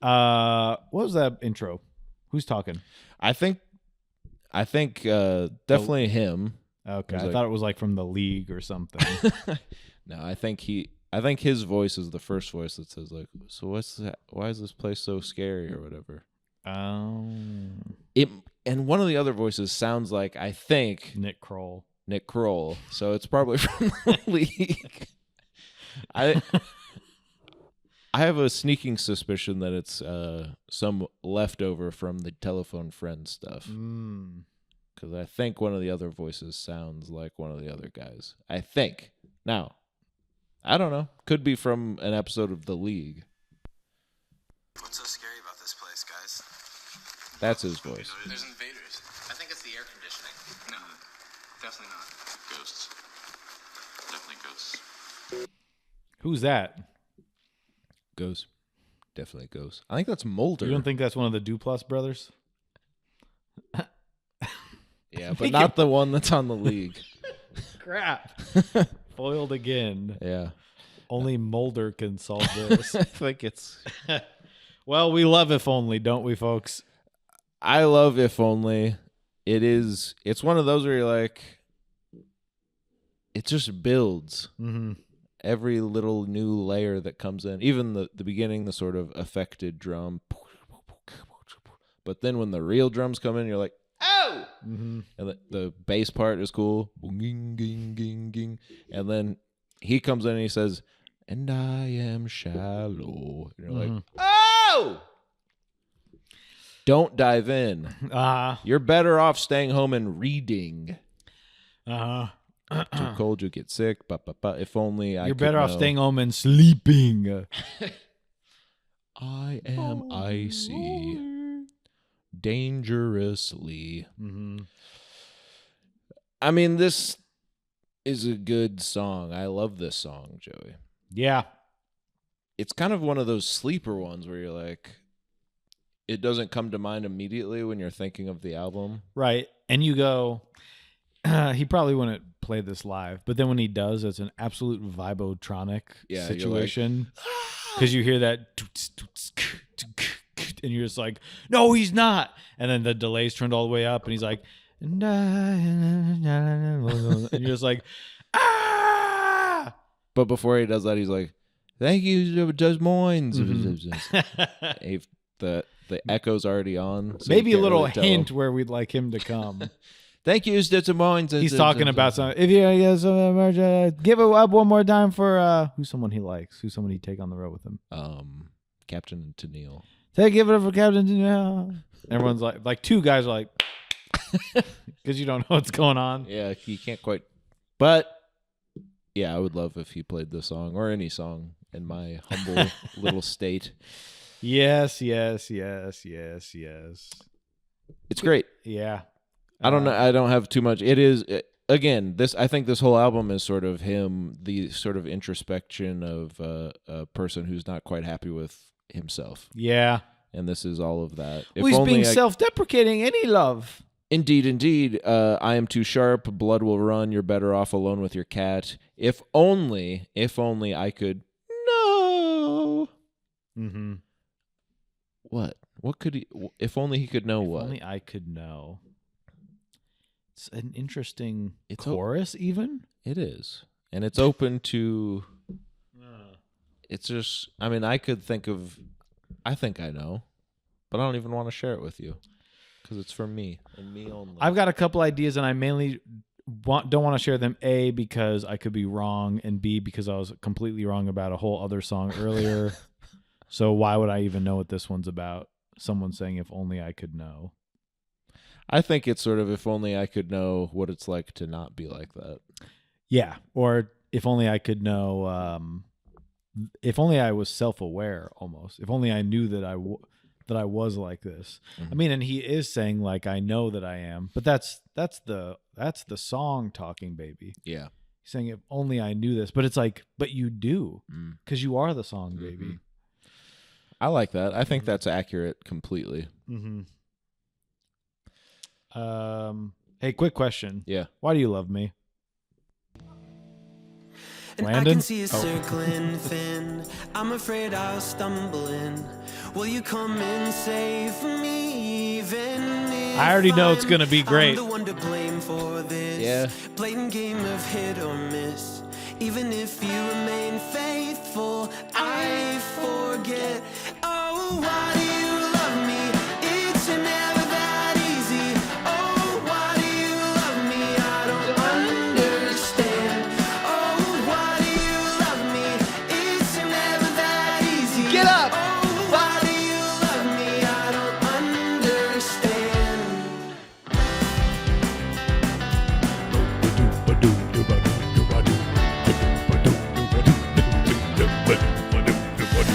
What was that intro? Who's talking? I think definitely him. Okay, I thought it was like from the League or something. No, I think his voice is the first voice that says like, so what's that? Why is this place so scary or whatever? Oh. And one of the other voices sounds like, I think, Nick Kroll. So it's probably from the League. I have a sneaking suspicion that it's some leftover from the Telephone Friends stuff. Because I think one of the other voices sounds like one of the other guys. I think. Now, I don't know. Could be from an episode of The League. What's so scary about this place, guys? That's his voice. There's invaders. I think it's the air conditioning. No, definitely not. Ghosts. Definitely ghosts. Who's that? Goes. Definitely goes. I think that's Mulder. You don't think that's one of the Duplass brothers? Yeah, but not the one that's on The League. Crap. Foiled again. Yeah. Only Mulder can solve this. I think it's... Well, we love If Only, don't we, folks? I love If Only. It's one of those where you're like, it just builds. Mm-hmm. Every little new layer that comes in, even the beginning, the sort of affected drum. But then when the real drums come in, you're like, oh! Mm-hmm. And the bass part is cool. And then he comes in and he says, and I am shallow. And you're like, oh! Don't dive in. You're better off staying home and reading. Too cold, you'll get sick. If only I You're could better off know. staying home and sleeping. I am icy. Dangerously. Mm-hmm. I mean, this is a good song. I love this song, Joey. Yeah. It's kind of one of those sleeper ones where you're like, it doesn't come to mind immediately when you're thinking of the album. Right. And you go, he probably wouldn't play this live, but then when he does, it's an absolute vibotronic situation. Because you hear that, and you're just like, no, he's not. And then the delay's turned all the way up, and he's like, and you're just like, ah! But before he does that, he's like, thank you, Des Moines. The echo's already on. So Maybe a little really hint where we'd like him to come. Thank you, Des Moines. He's talking about something. If you guys give it up one more time for who's someone he likes, who's someone he'd take on the road with him. Captain Tennille. Give it up for Captain Tennille. Everyone's like two guys are like, because you don't know what's going on. Yeah, he can't quite. But yeah, I would love if he played this song or any song in my humble little state. Yes. It's great. Yeah. I don't know. I don't have too much. It is, again, I think this whole album is sort of him, the sort of introspection of a person who's not quite happy with himself. Yeah. And this is all of that. He's being self-deprecating, any love. Indeed. I am too sharp. Blood will run. You're better off alone with your cat. If only I could know. Mm-hmm. What? What could he? If only he could know what. If only I could know. It's an interesting It's chorus, even. It is, and it's open to. It's just. I mean, I could think of. I think I know, but I don't even want to share it with you because it's for me and me only. I've got a couple ideas, and I mainly don't want to share them. A, because I could be wrong, and B, because I was completely wrong about a whole other song earlier. So why would I even know what this one's about? Someone saying, "If only I could know." I think it's sort of if only I could know what it's like to not be like that. Yeah, or if only I could know. If only I was self-aware, almost. If only I knew that I was like this. Mm-hmm. I mean, and he is saying like I know that I am, but that's the song talking, baby. Yeah. He's saying if only I knew this, but it's like, but you do, because you are the song, baby. Mm-hmm. I like that. I think that's accurate completely. Mm-hmm. Hey, quick question. Yeah. Why do you love me? And Landon? I can see you circling thin. I'm afraid I'll stumble in. Will you come and save me? Even if I already know it's gonna be great. I'm the one to blame for this. Yeah. Blatant game of hit or miss. Even if you remain faithful, I forget. Oh, why do you love me? It's never that easy. Oh, why do you love me? I don't understand. Oh, why do you love me? It's never that easy. Get up! Oh, why do you love me? I don't understand.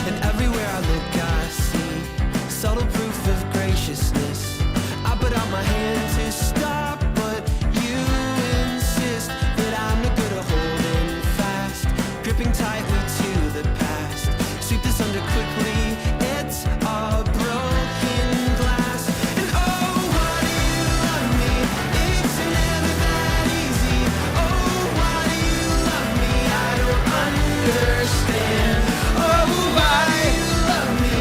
And everywhere I look, I see subtle proof of graciousness. I put out my hand to stop, but you insist that I'm no good at holding fast, gripping tightly to the past. Sweep this under quickly, it's a broken glass. And oh, why do you love me? It's never that easy. Oh, why do you love me? I don't understand. Oh, why do you love me?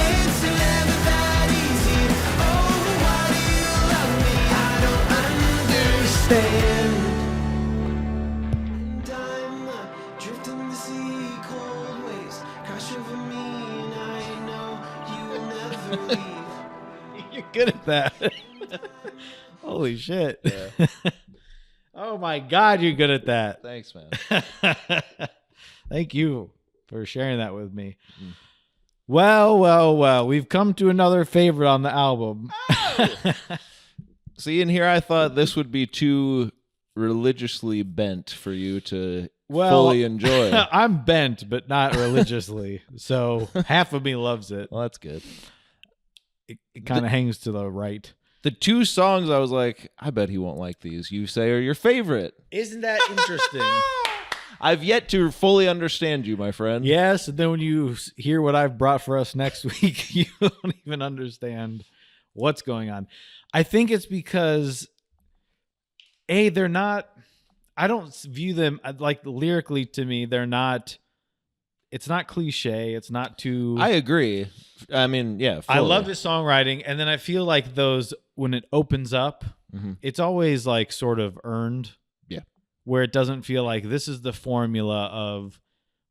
It's never that easy. Oh, why do you love me? I don't understand. And I'm drifting the sea, cold waves crash over me, and I know you will never leave. You're good at that. Holy shit. Oh my God, you're good at that. Thanks, man. Thank you for sharing that with me. Well. We've come to another favorite on the album. See, in here, I thought this would be too religiously bent for you to fully enjoy. I'm bent, but not religiously. So half of me loves it. Well, that's good. It kind of hangs to the right. The two songs I was like, I bet he won't like these. You say are your favorite. Isn't that interesting? I've yet to fully understand you, my friend. Yes, and then when you hear what I've brought for us next week, you don't even understand what's going on. I think it's because, A, they're not, I don't view them, like lyrically to me, they're not, it's not cliche. It's not too. I agree. I mean, yeah. I fully. love his songwriting. And then I feel like those, when it opens up, it's always like sort of earned. Yeah. Where it doesn't feel like this is the formula of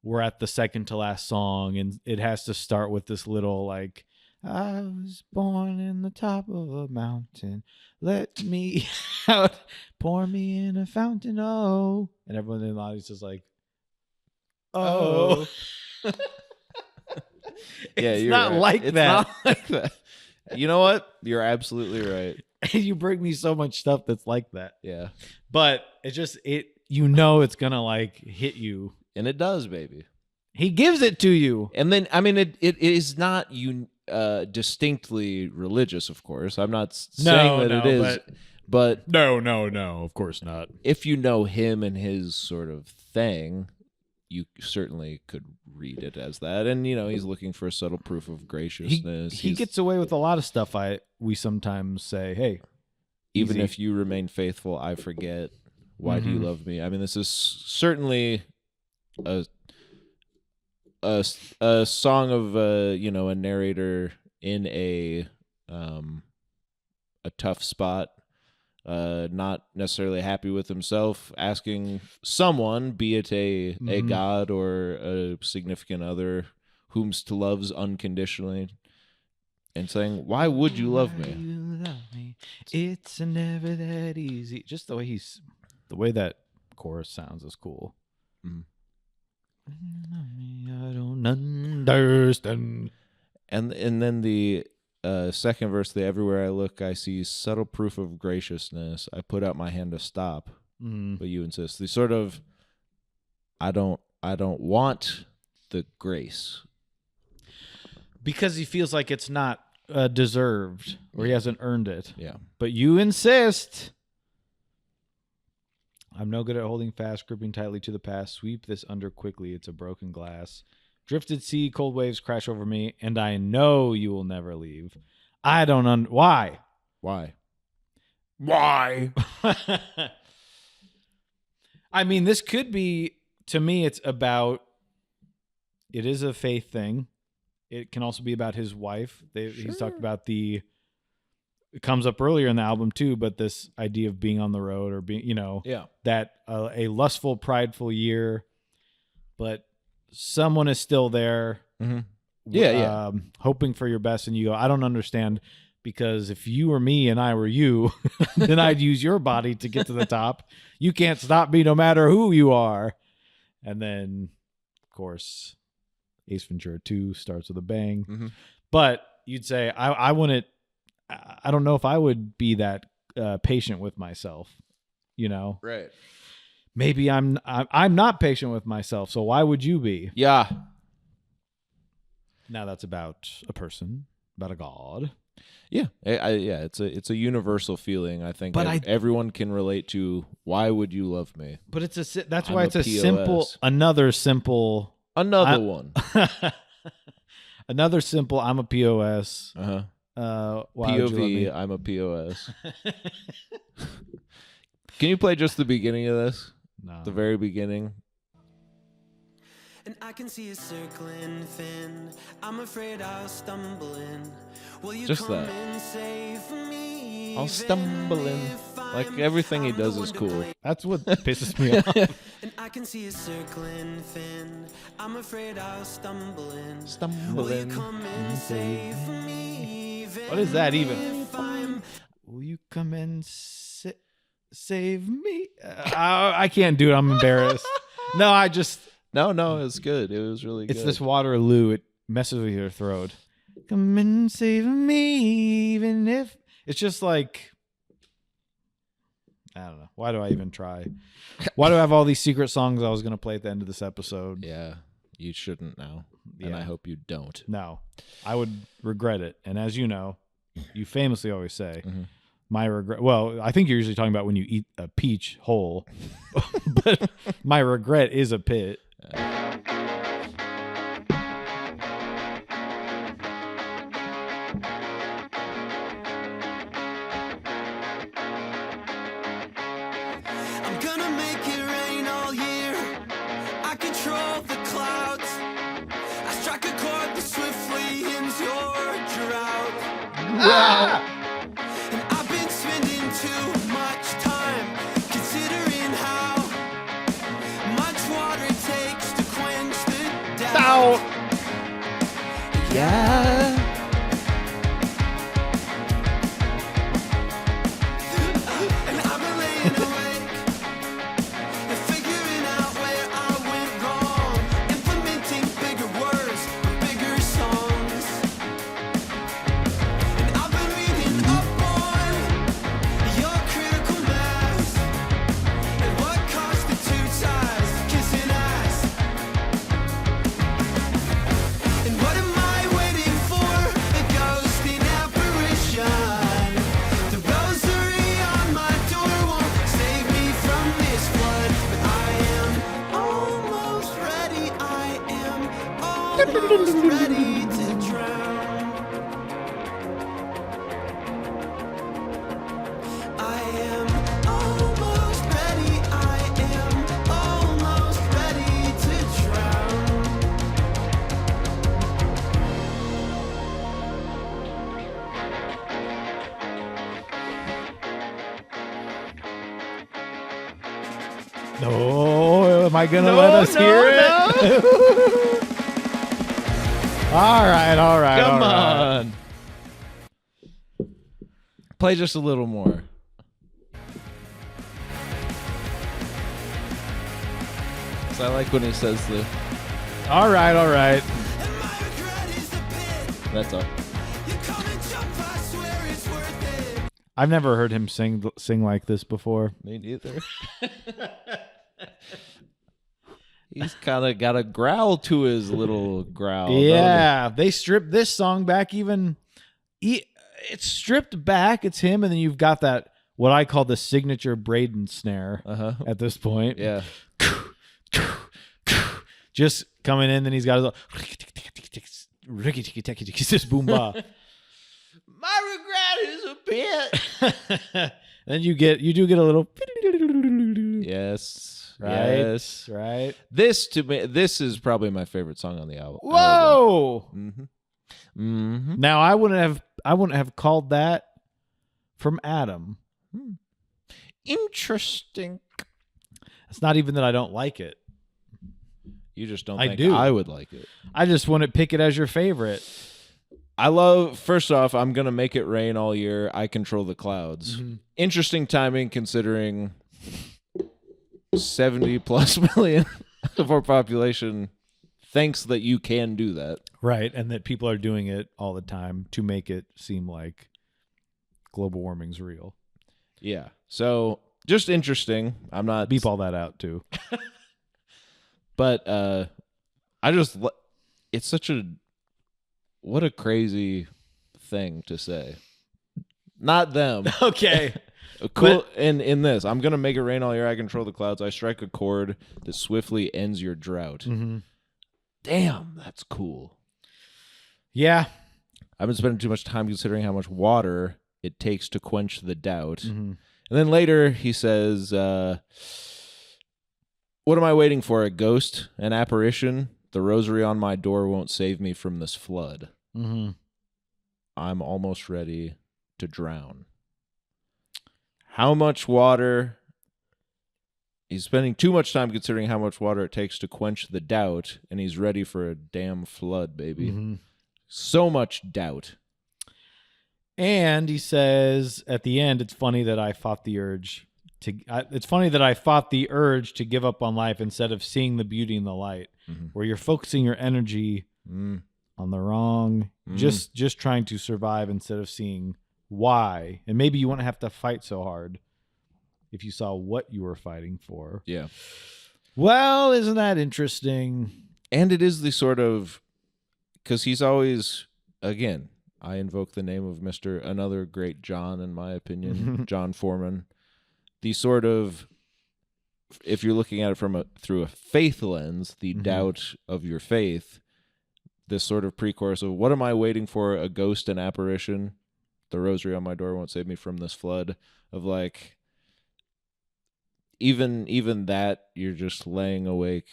we're at the second to last song and it has to start with this little like, I was born in the top of a mountain. Let me out. Pour me in a fountain. Oh. And everyone in the audience is like, oh. Yeah, it's you're not right. like It's that. not like that. You know what? You're absolutely right. You bring me so much stuff that's like that. Yeah. But it's just it's gonna like hit you. And it does, baby. He gives it to you. And then I mean it is not distinctly religious, of course. I'm not saying that it is, but No, of course not. if you know him and his sort of thing, you certainly could read it as that. And he's looking for a subtle proof of graciousness. He gets away with a lot of stuff. We sometimes say, hey, even easy. if you remain faithful, I forget. Why do you love me? I mean, this is certainly a song of a narrator in a tough spot, not necessarily happy with himself, asking someone, be it a god or a significant other, whom's to loves unconditionally, and saying, "Why would you love me?" You love me. It's never that easy. Just the way that chorus sounds is cool. Mhm. I don't understand. And then the second verse, the everywhere I look, I see subtle proof of graciousness. I put out my hand to stop, but you insist. The sort of, I don't want the grace. Because he feels like it's not deserved or he hasn't earned it. Yeah. But you insist. I'm no good at holding fast, gripping tightly to the past. Sweep this under quickly. It's a broken glass. Drifted sea, cold waves crash over me, and I know you will never leave. I don't why? Why? I mean, this could be, to me, it is a faith thing. It can also be about his wife. He's talked about it comes up earlier in the album too, but this idea of being on the road or being, that a lustful, prideful year, but someone is still there. Mm-hmm. Hoping for your best. And you go, I don't understand, because if you were me and I were you, then I'd use your body to get to the top. You can't stop me no matter who you are. And then, of course, Ace Ventura 2 starts with a bang. Mm-hmm. But you'd say, I wouldn't, I don't know if I would be that patient with myself, Right. Maybe I'm not patient with myself, so why would you be? Yeah. Now that's about a person, about a god. Yeah. It's a universal feeling. I think everyone can relate to. Why would you love me? But that's why it's another simple another simple. I'm a POS. POV. I'm a POS. Can you play just the beginning of this? No. The very beginning. And I can see you circling thin. I'm afraid I'll stumble in. Will you just come that. and save me? I'll stumble in. Like everything he does is cool. That's what pisses me off. And I can see you circling thin. I'm afraid I'll stumble in. Stumble Will you in. come and save me? What is that even? Will you come and save me? I can't do it. I'm embarrassed. No, No, it's good. It was really good. It's this Waterloo. It messes with your throat. Come and save me, even if it's just like, I don't know. Why do I even try? Why do I have all these secret songs I was going to play at the end of this episode? Yeah, you shouldn't now. And Yeah. I hope you don't. No, I would regret it. And as you know, you famously always say, my regret. Well, I think you're usually talking about when you eat a peach whole, but my regret is a pit. I'm gonna make it rain all year. I control the clouds. I strike a chord that swiftly ends your drought. Wow. And I've been spending too much time considering how much water it takes to quench the doubt. Yeah. And I've been laying awake and figuring out where I went wrong, implementing bigger words, bigger songs. And I've been reading up on your critical mass and what constitutes as kissing ass. And what am I waiting for? A ghosting apparition. The rosary on my door won't save me from this flood, but I am almost ready. I am almost ready to drown. I am almost ready. I am almost ready to drown. Oh, am I going to let us hear it? All right. Come on. Play just a little more. So I like when he says the... All right. And my regret is the pit. That's all. You come and jump, I swear it's worth it. I've never heard him sing like this before. Me neither. He's kind of got a growl to his little growl. Yeah, they stripped this song back even. It's stripped back. It's him, and then you've got that, what I call the signature Braden snare at this point. Yeah. Just coming in, then he's got his this boom ba. My regret is a bit. Then you do get a little Yes. right, Yes. right. This to me, this is probably my favorite song on the album. Whoa! Mm-hmm. Now I wouldn't have called that from Adam. Interesting. It's not even that I don't like it. You just don't I think do. I would like it. I just want to pick it as your favorite. I love, first off, I'm going to make it rain all year. I control the clouds. Interesting timing considering 70 plus million of our population thinks that you can do that. Right, and that people are doing it all the time to make it seem like global warming's real. Yeah. So just interesting. I'm not... Beep all that out, too. But I just... It's such a... What a crazy thing to say. Not them. Okay. Cool. In this, I'm going to make it rain all year. I control the clouds. I strike a chord that swiftly ends your drought. Damn, that's cool. Yeah. I've been spending too much time considering how much water it takes to quench the doubt. And then later he says, what am I waiting for? A ghost? An apparition? The rosary on my door won't save me from this flood. I'm almost ready to drown. How much water? He's spending too much time considering how much water it takes to quench the doubt, and he's ready for a damn flood, baby. So much doubt. And he says at the end, it's funny that I fought the urge to. It's funny that I fought the urge to give up on life instead of seeing the beauty in the light. Where you're focusing your energy on the wrong, just trying to survive instead of seeing why. And maybe you wouldn't have to fight so hard if you saw what you were fighting for. Yeah. Well, isn't that interesting? And it is the sort of, because he's always, again, I invoke the name of another great John, in my opinion, John Foreman. The sort of, if you're looking at it through a faith lens, the doubt of your faith, this sort of pre-chorus of, what am I waiting for? A ghost, an apparition? The rosary on my door won't save me from this flood. Of like, even that, you're just laying awake.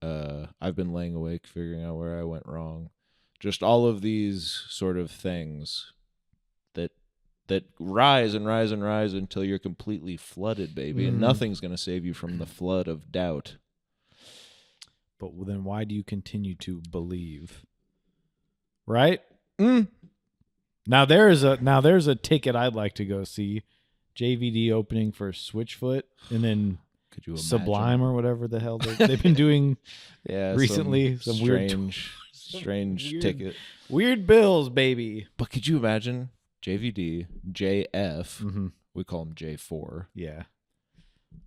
I've been laying awake figuring out where I went wrong. Just all of these sort of things that rise and rise and rise until you're completely flooded, baby, and nothing's going to save you from the flood of doubt. But then why do you continue to believe? Right? Now there's a ticket I'd like to go see. JVD opening for Switchfoot, and then Could you imagine? Sublime or whatever the hell they've been doing recently. Some strange ticket. Weird bills, baby. But could you imagine JVD, JF, we call him J4. Yeah.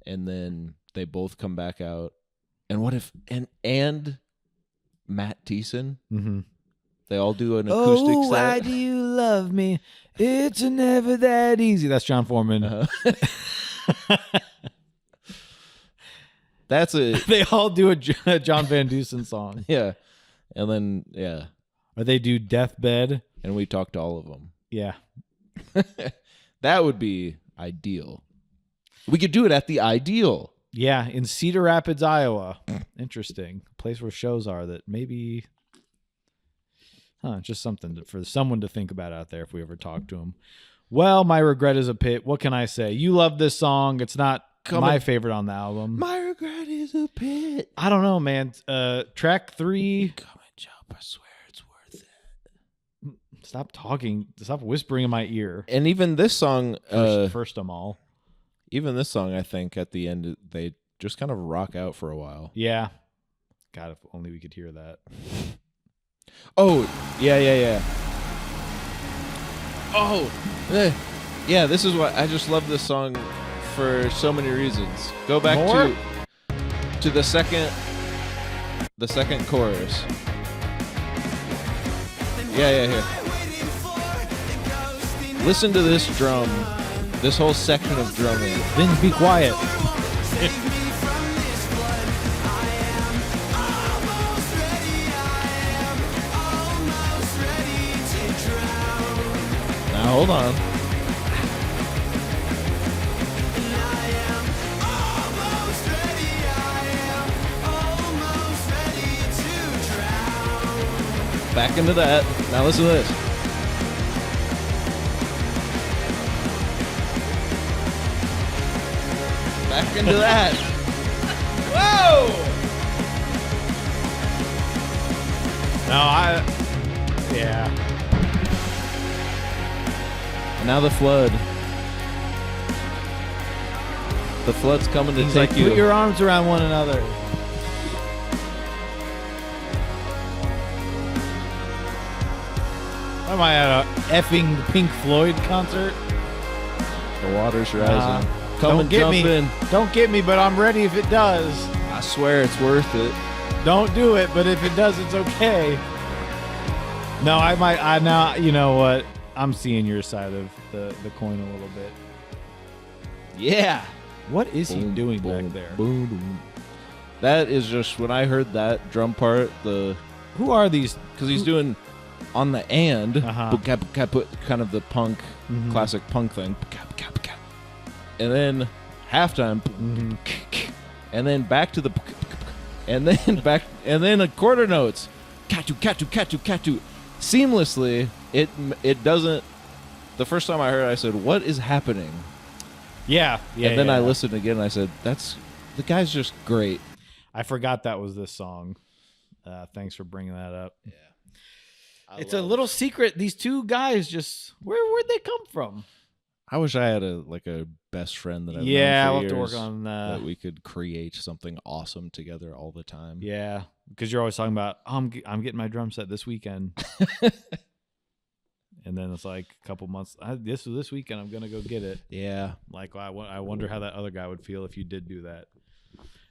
And then they both come back out. And what if, and Matt Thiessen, they all do an acoustic set. Why do you love me? It's never that easy. That's John Foreman. That's a... They all do a John Van Deusen song. Yeah. And then, yeah. Or they do Deathbed. And we talk to all of them. Yeah. That would be ideal. We could do it at the Ideal. Yeah, in Cedar Rapids, Iowa. Interesting. A place where shows are that maybe... just something for someone to think about out there if we ever talk to them. Well, my regret is a pit. What can I say? You love this song. It's not my favorite on the album. My regret is a pit. I don't know, man. Track 3. Come and jump. I swear it's worth it. Stop talking. Stop whispering in my ear. And even this song, First of all. even this song, I think at the end they just kind of rock out for a while. Yeah. God, if only we could hear that. Oh, yeah. Oh, yeah. This is why I just love this song for so many reasons. Go back More? to the second chorus. Yeah. Here. Listen to this drum. This whole section of drumming. Then be quiet. Now hold on. Back into that. Now listen to this. Back into that. Whoa! Yeah. Now the flood. The flood's coming to He's take like, you. put your arms around one another. Am I at a effing Pink Floyd concert? The water's rising. Come Don't and get jump me. in. Don't get me, but I'm ready if it does. I swear it's worth it. Don't do it, but if it does, it's okay. No, I now, you know what? I'm seeing your side of the coin a little bit. Yeah. What is he Boom, doing boom, back there? Boom, boom. That is just when I heard that drum part, Who are these? because he's doing on the and, Uh-huh. kind of the punk, classic punk thing, and then halftime, and then back to the, and then a quarter notes, katu, seamlessly. It doesn't. The first time I heard it, I said, "What is happening?" Yeah. And then I listened again and I said, the guy's just great. I forgot that was this song. Thanks for bringing that up. Yeah. It's a little secret. These two guys where'd they come from? I wish I had a best friend that I've known Yeah, for I'll have to years, work on that we could create something awesome together all the time. Yeah, because you're always talking about, I'm getting my drum set this weekend. And then it's like a couple months, this weekend I'm going to go get it. Yeah. Like, I wonder how that other guy would feel if you did do that.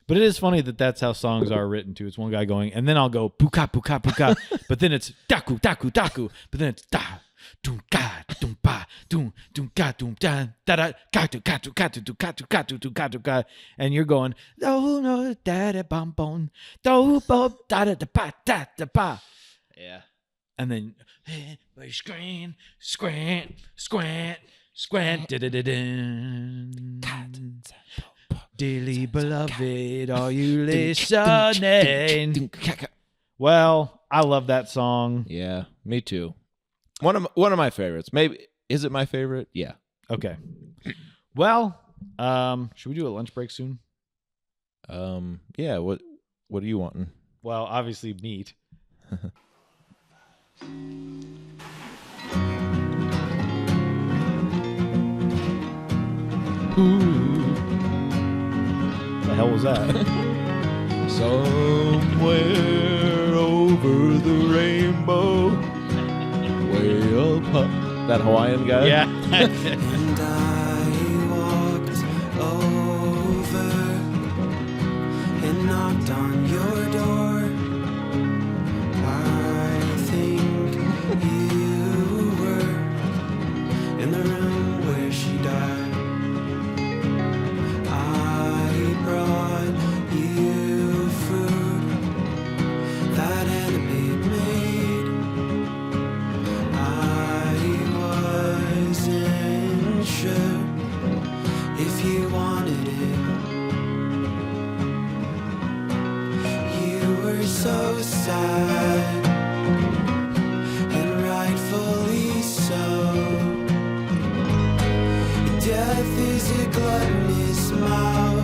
But it is funny that that's how songs are written too. It's one guy going, and then I'll go puka puka puka, but then it's daku daku daku, but then it's da dum ka dum pa dum ka dum da da da katu katu katu tu katu katu tu katu ka, and you're going do no da da bum bum do bo da da da pa, Yeah. and then scrant da da da da. Dearly beloved, are you listening? Well, I love that song. Yeah, me too. One of my favorites. Maybe is it my favorite? Yeah. Okay. Well, should we do a lunch break soon? Yeah. What are you wanting? Well, obviously meat. The hell was that? Somewhere over the rainbow, way up high. That Hawaiian guy? Yeah. And I walked over and knocked on your door. I think you were in the room where she died. I brought you food that enemy made. I wasn't sure if you wanted it. You were so sad, and rightfully so. Death is a gluttonous mouth.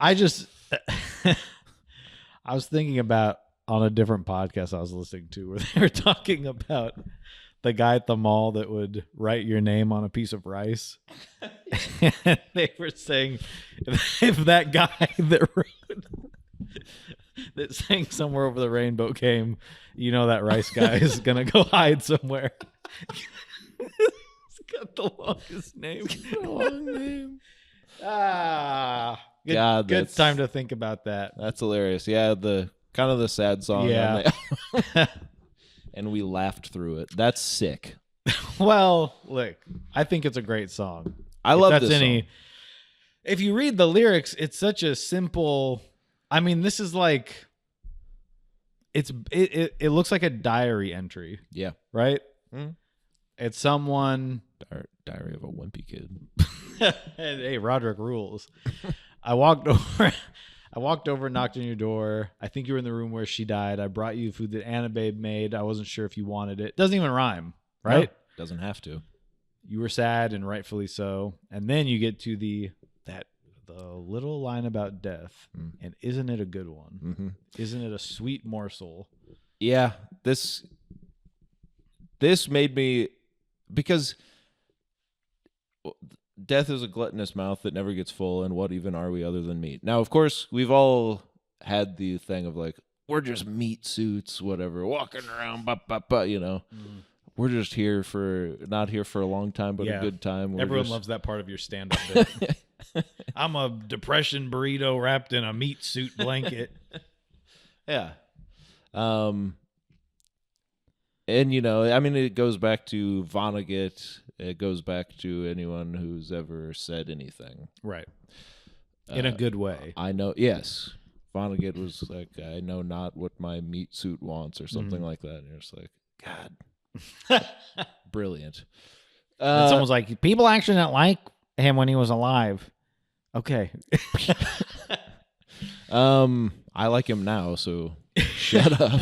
I just I was thinking about on a different podcast I was listening to where they were talking about the guy at the mall that would write your name on a piece of rice. And they were saying if that guy that wrote that sang Somewhere Over the Rainbow came, you know that rice guy is gonna go hide somewhere. He's got the longest name. Long name. Good, God, good time to think about that. That's hilarious. Yeah, the kind of the sad song. Yeah. And we laughed through it. That's sick. Well, look, I think it's a great song. I love this song. If you read the lyrics, it's such a simple. I mean, this is like it looks like a diary entry. Yeah. Right? Mm. It's someone Diary of a Wimpy Kid. and hey, Roderick rules. I walked over, knocked on your door. I think you were in the room where she died. I brought you food that Anna Babe made. I wasn't sure if you wanted it. Doesn't even rhyme, right? No, doesn't have to. You were sad, and rightfully so. And then you get to the little line about death, and isn't it a good one? Mm-hmm. Isn't it a sweet morsel? Yeah, this made me, because death is a gluttonous mouth that never gets full, and what even are we other than meat? Now, of course, we've all had the thing of like, we're just meat suits, whatever, walking around, you know. Mm. We're just not here for a long time, but a good time. Everyone loves that part of your stand-up bit. I'm a depression burrito wrapped in a meat suit blanket. Yeah. And, you know, I mean, it goes back to Vonnegut. It goes back to anyone who's ever said anything. Right. In a good way. I know. Yes. Vonnegut was like, I know not what my meat suit wants, or something like that. And you're just like, God. Brilliant. And someone's like, people actually didn't like him when he was alive. Okay. I like him now, so shut up.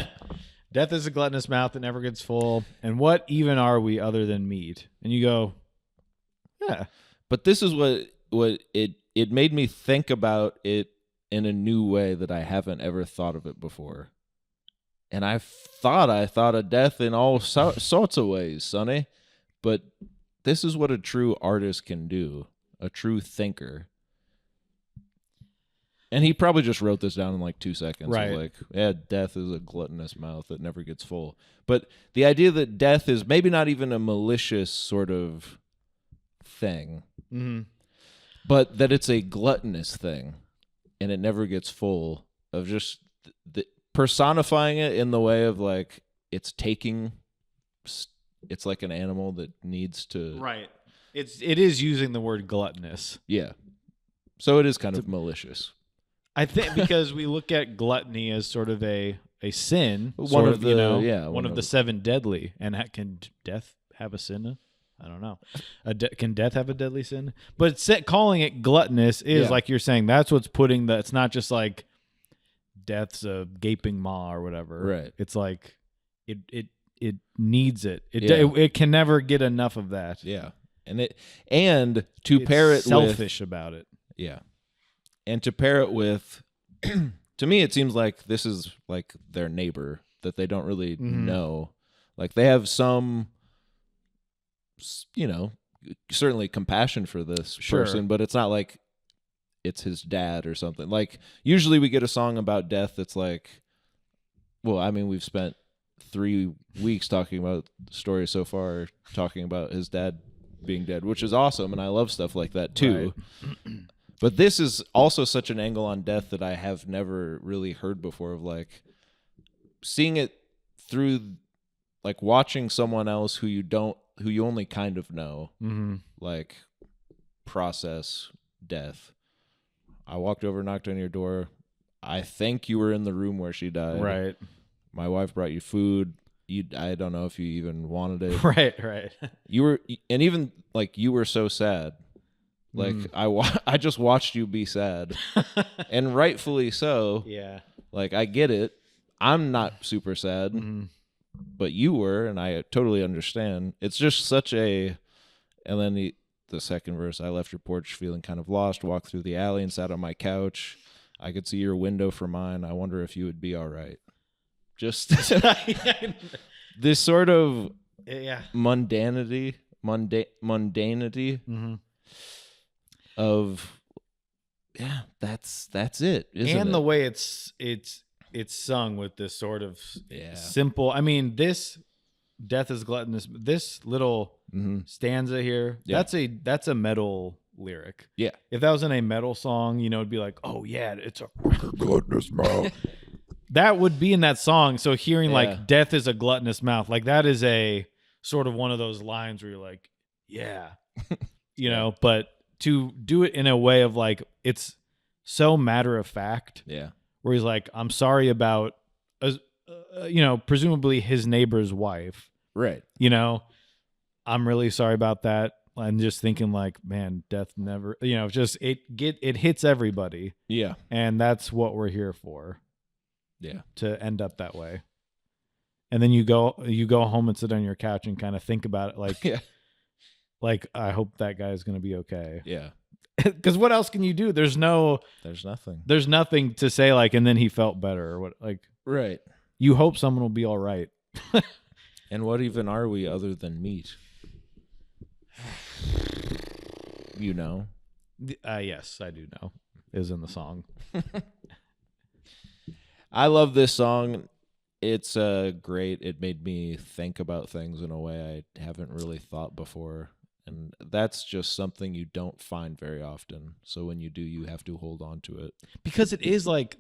Death is a gluttonous mouth that never gets full. And what even are we other than meat? And you go, yeah. But this is what it made me think about it in a new way that I haven't ever thought of it before. And I thought of death in all sorts of ways, Sonny. But this is what a true artist can do, a true thinker. And he probably just wrote this down in like 2 seconds. Right. Like, yeah, death is a gluttonous mouth that never gets full. But the idea that death is maybe not even a malicious sort of thing, but that it's a gluttonous thing and it never gets full, of just personifying it in the way of like it's like an animal that needs to. Right. It is using the word gluttonous. Yeah. So it is kind of malicious. I think because we look at gluttony as sort of a sin, one of the 7 deadly. And can death have a sin? I don't know. Can death have a deadly sin? But calling it gluttonous is like you're saying. That's what's putting it's not just like death's a gaping maw or whatever. Right. It's like it needs it. It can never get enough of that. Yeah. And to pair it selfish about it. Yeah. And to pair it with, to me, it seems like this is like their neighbor that they don't really know. Like they have some, you know, certainly compassion for this person, but it's not like it's his dad or something. Like usually we get a song about death that's like, well, I mean, we've spent 3 weeks talking about stories so far, talking about his dad being dead, which is awesome. And I love stuff like that too. Right. But this is also such an angle on death that I have never really heard before, of like seeing it through, like watching someone else who you only kind of know, like process death. I walked over, knocked on your door. I think you were in the room where she died. Right. My wife brought you food. I don't know if you even wanted it. Right. You were, and even like you were so sad. Like I just watched you be sad, and rightfully so. Yeah. Like I get it. I'm not super sad, but you were, and I totally understand. It's just such a, and then the second verse, I left your porch feeling kind of lost, walked through the alley and sat on my couch. I could see your window from mine. I wonder if you would be all right. Just this sort of mundanity of that's it, isn't and it? the way it's sung with this sort of simple. I mean, this death is gluttonous. This little stanza here, that's a metal lyric. Yeah. If that was in a metal song, it'd be like, oh yeah, it's a gluttonous mouth. That would be in that song. So hearing like death is a gluttonous mouth, like that is a sort of one of those lines where you're like, yeah, but to do it in a way of like, it's so matter of fact. Yeah. Where he's like, I'm sorry about, presumably his neighbor's wife. Right. I'm really sorry about that. I'm just thinking like, man, death never, just it hits everybody. Yeah. And that's what we're here for. Yeah. To end up that way. And then you go home and sit on your couch and kind of think about it like, like, I hope that guy's going to be okay. Yeah. Because what else can you do? There's nothing. There's nothing to say like, and then he felt better or what, like, right. You hope someone will be all right. And what even are we other than meat? Yes, I do know. Is in the song. I love this song. It's great. It made me think about things in a way I haven't really thought before. And that's just something you don't find very often. So when you do, you have to hold on to it. Because it is like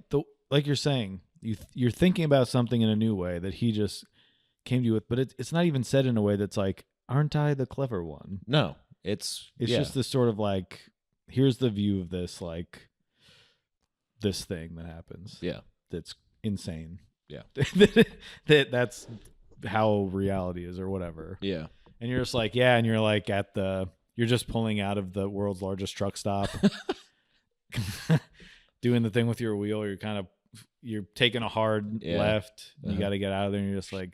you're saying, you're thinking about something in a new way that he just came to you with, but it's not even said in a way that's like, aren't I the clever one? No, it's just this sort of like, here's the view of this, like this thing that happens. Yeah. That's insane. Yeah. That's how reality is or whatever. Yeah. And you're just like, yeah. And you're like you're just pulling out of the world's largest truck stop, doing the thing with your wheel. You're taking a hard left. And you got to get out of there. And you're just like,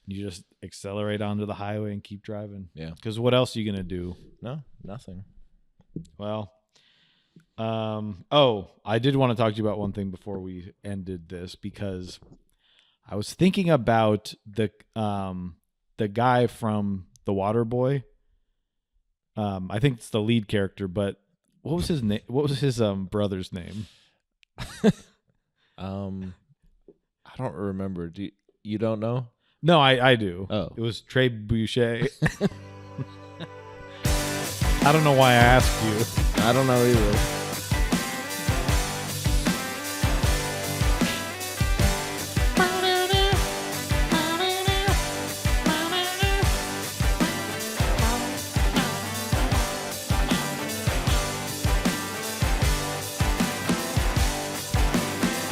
you just accelerate onto the highway and keep driving. Yeah. Because what else are you going to do? No, nothing. Well, I did want to talk to you about one thing before we ended this, because I was thinking about the guy from The Waterboy. I think it's the lead character, but what was his name? What was his brother's name? I don't remember. You don't know? No, I do. Oh. It was Trebucket. I don't know why I asked you. I don't know either.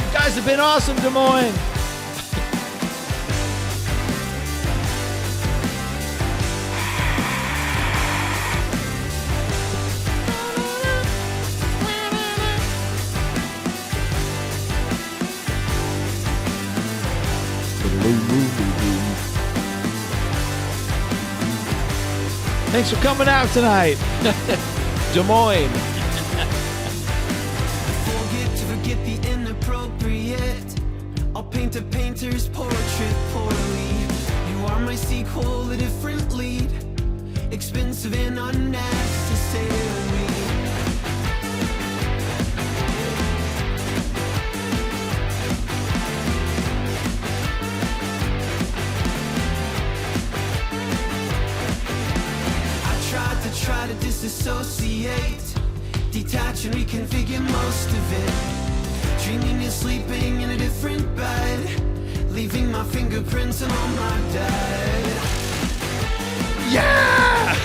You guys have been awesome, Des Moines. Thanks for coming out tonight. Des Moines. Forget the inappropriate. I'll paint a painter's portrait poorly. You are my sequel, a different lead. Expensive and unnecessary. Try to disassociate, detach and reconfigure most of it. Dreaming you're sleeping in a different bed, leaving my fingerprints on all my dead. Yeah!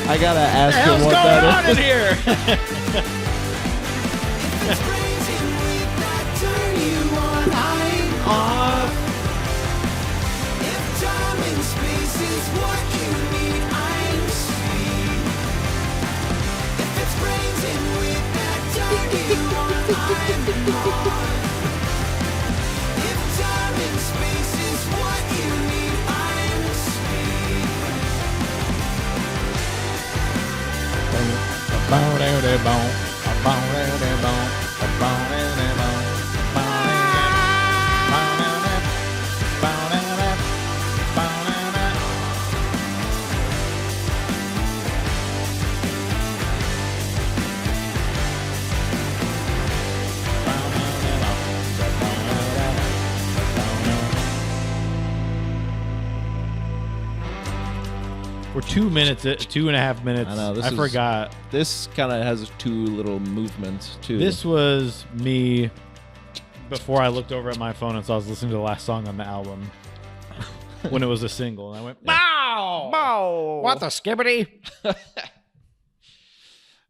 I gotta ask What the hell's him what going that on is. in here? If it's brazen with that turn you on, I'm off. If time and space is what you need, I'm sweet. If it's brazen with that turn you on, I'm off. If time and space is what you need, I'm We're 2 minutes, 2.5 minutes. I know. I forgot. This kind of has two little movements too. This was me before I looked over at my phone and saw I was listening to the last song on the album when it was a single, and I went, "Bow, Bow. what the skibbity?"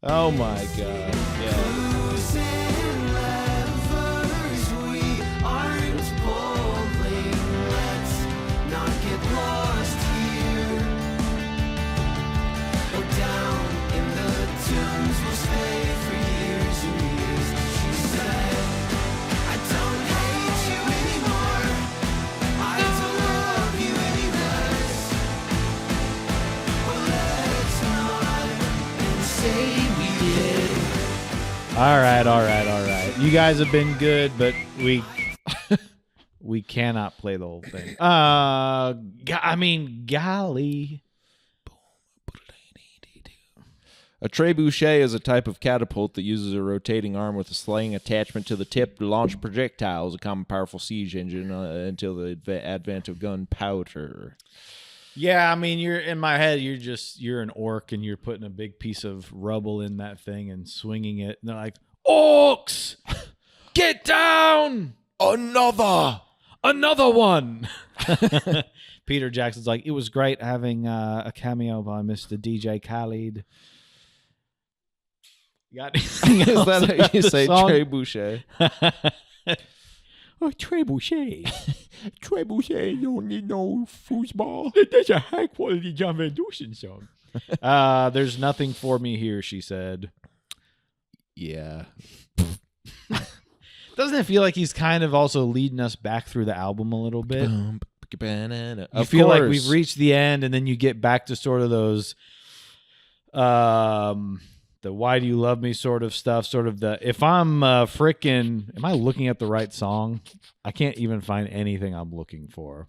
Oh my god! Yeah. Losing levers, we aren't pulling. Let's not get lost here. Go down in the tombs, we'll stay for years and years. She said, I don't hate you anymore. I don't love you any less. Well, let's not say we did. All right. You guys have been good, but we cannot play the whole thing. Golly. A trebuchet is a type of catapult that uses a rotating arm with a sling attachment to the tip to launch projectiles, a common powerful siege engine until the advent of gunpowder. Yeah, I mean, you're in my head. You're an orc, and you're putting a big piece of rubble in that thing and swinging it. And they're like, "Orcs, get down! Another one." Peter Jackson's like, "It was great having a cameo by Mr. DJ Khaled." You got anything Is else that how about you the say song? trebuchet? Oh, trebuchet. Trebuchet, you don't need no foosball. That's a high quality John Van Deusen song. There's nothing for me here, she said. Yeah. Doesn't it feel like he's kind of also leading us back through the album a little bit? You feel like we've reached the end, and then you get back to sort of those the "Why Do You Love Me" sort of stuff, sort of the if I'm am I looking at the right song? I can't even find anything I'm looking for.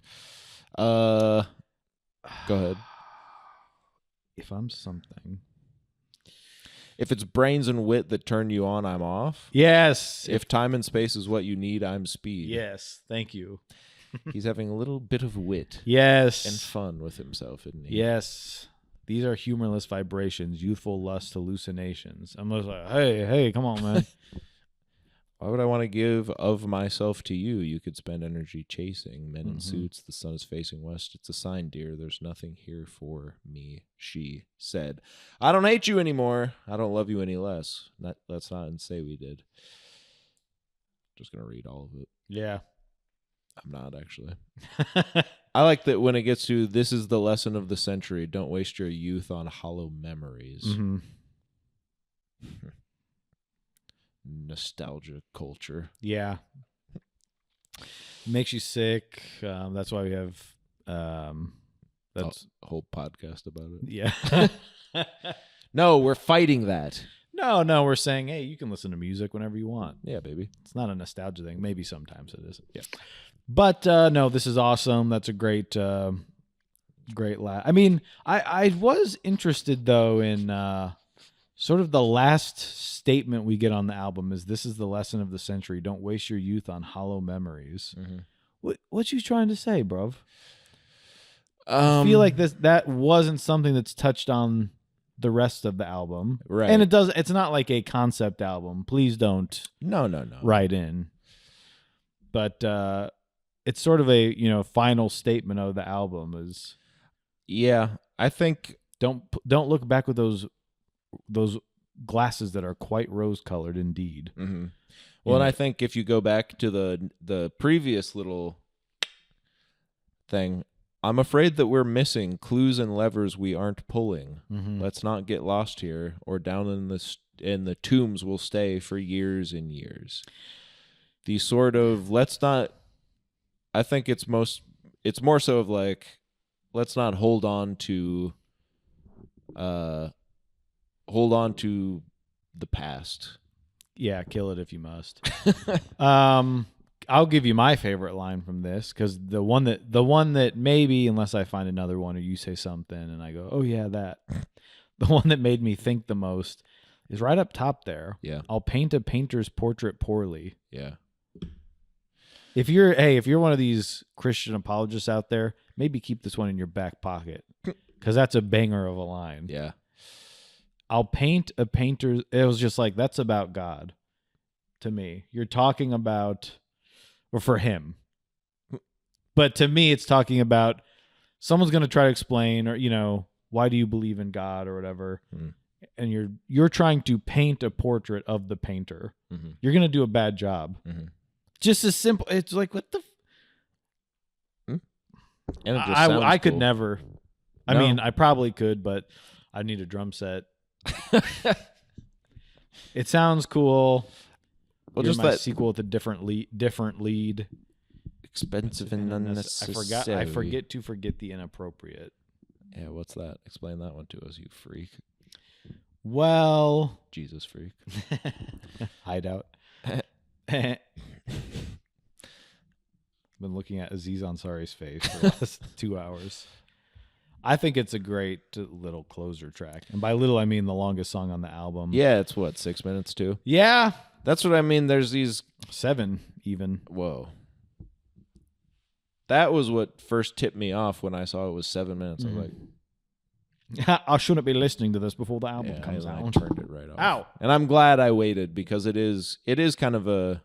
Go ahead. If I'm something. If it's brains and wit that turn you on, I'm off. Yes. If time and space is what you need, I'm speed. Yes. Thank you. He's having a little bit of wit Yes. and fun with himself, isn't he? Yes. These are humorless vibrations, youthful lust, hallucinations. I'm just like, hey, come on, man. Why would I want to give of myself to you? You could spend energy chasing men in Mhm. suits. The sun is facing west. It's a sign, dear. There's nothing here for me, she said. I don't hate you anymore. I don't love you any less. Let's not say we did. Just going to read all of it. Yeah. I'm not, actually. I like that when it gets to, this is the lesson of the century. Don't waste your youth on hollow memories. Mm-hmm. Nostalgia culture. Yeah. Makes you sick. That's why we have that's A whole podcast about it. yeah. No, we're fighting that. No, we're saying, hey, you can listen to music whenever you want. Yeah, baby. It's not a nostalgia thing. Maybe sometimes it is. Yeah. But no, this is awesome. That's a great I mean, I was interested though in sort of the last statement we get on the album is this is the lesson of the century. Don't waste your youth on hollow memories. Mm-hmm. What you trying to say, bruv? I feel like that wasn't something that's touched on the rest of the album. Right. And it's not like a concept album. Please don't No. write in. But it's sort of a, final statement of the album is Yeah, I think don't look back with those glasses that are quite rose-colored indeed. mm-hmm. Well, and I think if you go back to the previous little thing, I'm afraid that we're missing clues and levers we aren't pulling. Mm-hmm. Let's not get lost here, or down in the tombs we'll stay for years and years. The sort of let's not. I think it's more so of like, let's not hold on to the past. Yeah, kill it if you must. I'll give you my favorite line from this, because the one that maybe, unless I find another one or you say something and I go, oh yeah, that. The one that made me think the most is right up top there. Yeah. I'll paint a painter's portrait poorly. Yeah. If you're one of these Christian apologists out there, maybe keep this one in your back pocket, because that's a banger of a line. Yeah. I'll paint a painter. It was just like, that's about God to me. You're talking about, or for him. But to me, it's talking about someone's going to try to explain, or, why do you believe in God or whatever. And you're trying to paint a portrait of the painter. Mm-hmm. You're going to do a bad job. Mm-hmm. Just as simple. It's like, what the? And it just I could cool. never. I mean, I probably could, but I need a drum set. It sounds cool. Well, You're just my that sequel with a different lead. Expensive and unnecessary. I forget to forget the inappropriate. Yeah, what's that? Explain that one to us, you freak. Well, Jesus freak. Hideout. Been looking at Aziz Ansari's face for the last 2 hours. I think it's a great little closer track. And by little, I mean the longest song on the album. Yeah, it's 6 minutes too? Yeah. That's what I mean. There's these 7 even. Whoa. That was what first tipped me off when I saw it was 7 minutes. I was like, I shouldn't be listening to this before the album comes I out. turned it right off. Ow. And I'm glad I waited, because it is kind of a,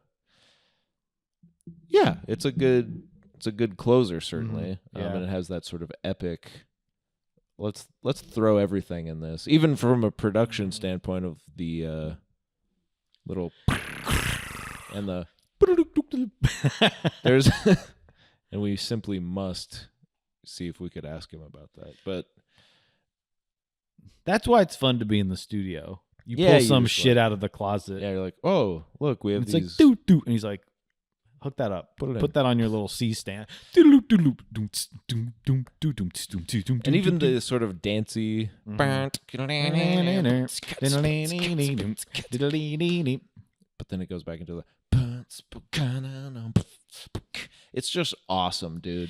yeah, it's a good closer, certainly. Yeah. And it has that sort of epic, let's throw everything in this, even from a production standpoint of the little and the there's and we simply must see if we could ask him about that. But that's why it's fun to be in the studio. You Yeah, pull you some just shit like- out of the closet. yeah, you're like, oh, look, we have It's these. like doo doo, and he's like, hook that up. Put it in. Put that on your little C stand. And even the sort of dancey, but then it goes back into the. It's just awesome, dude.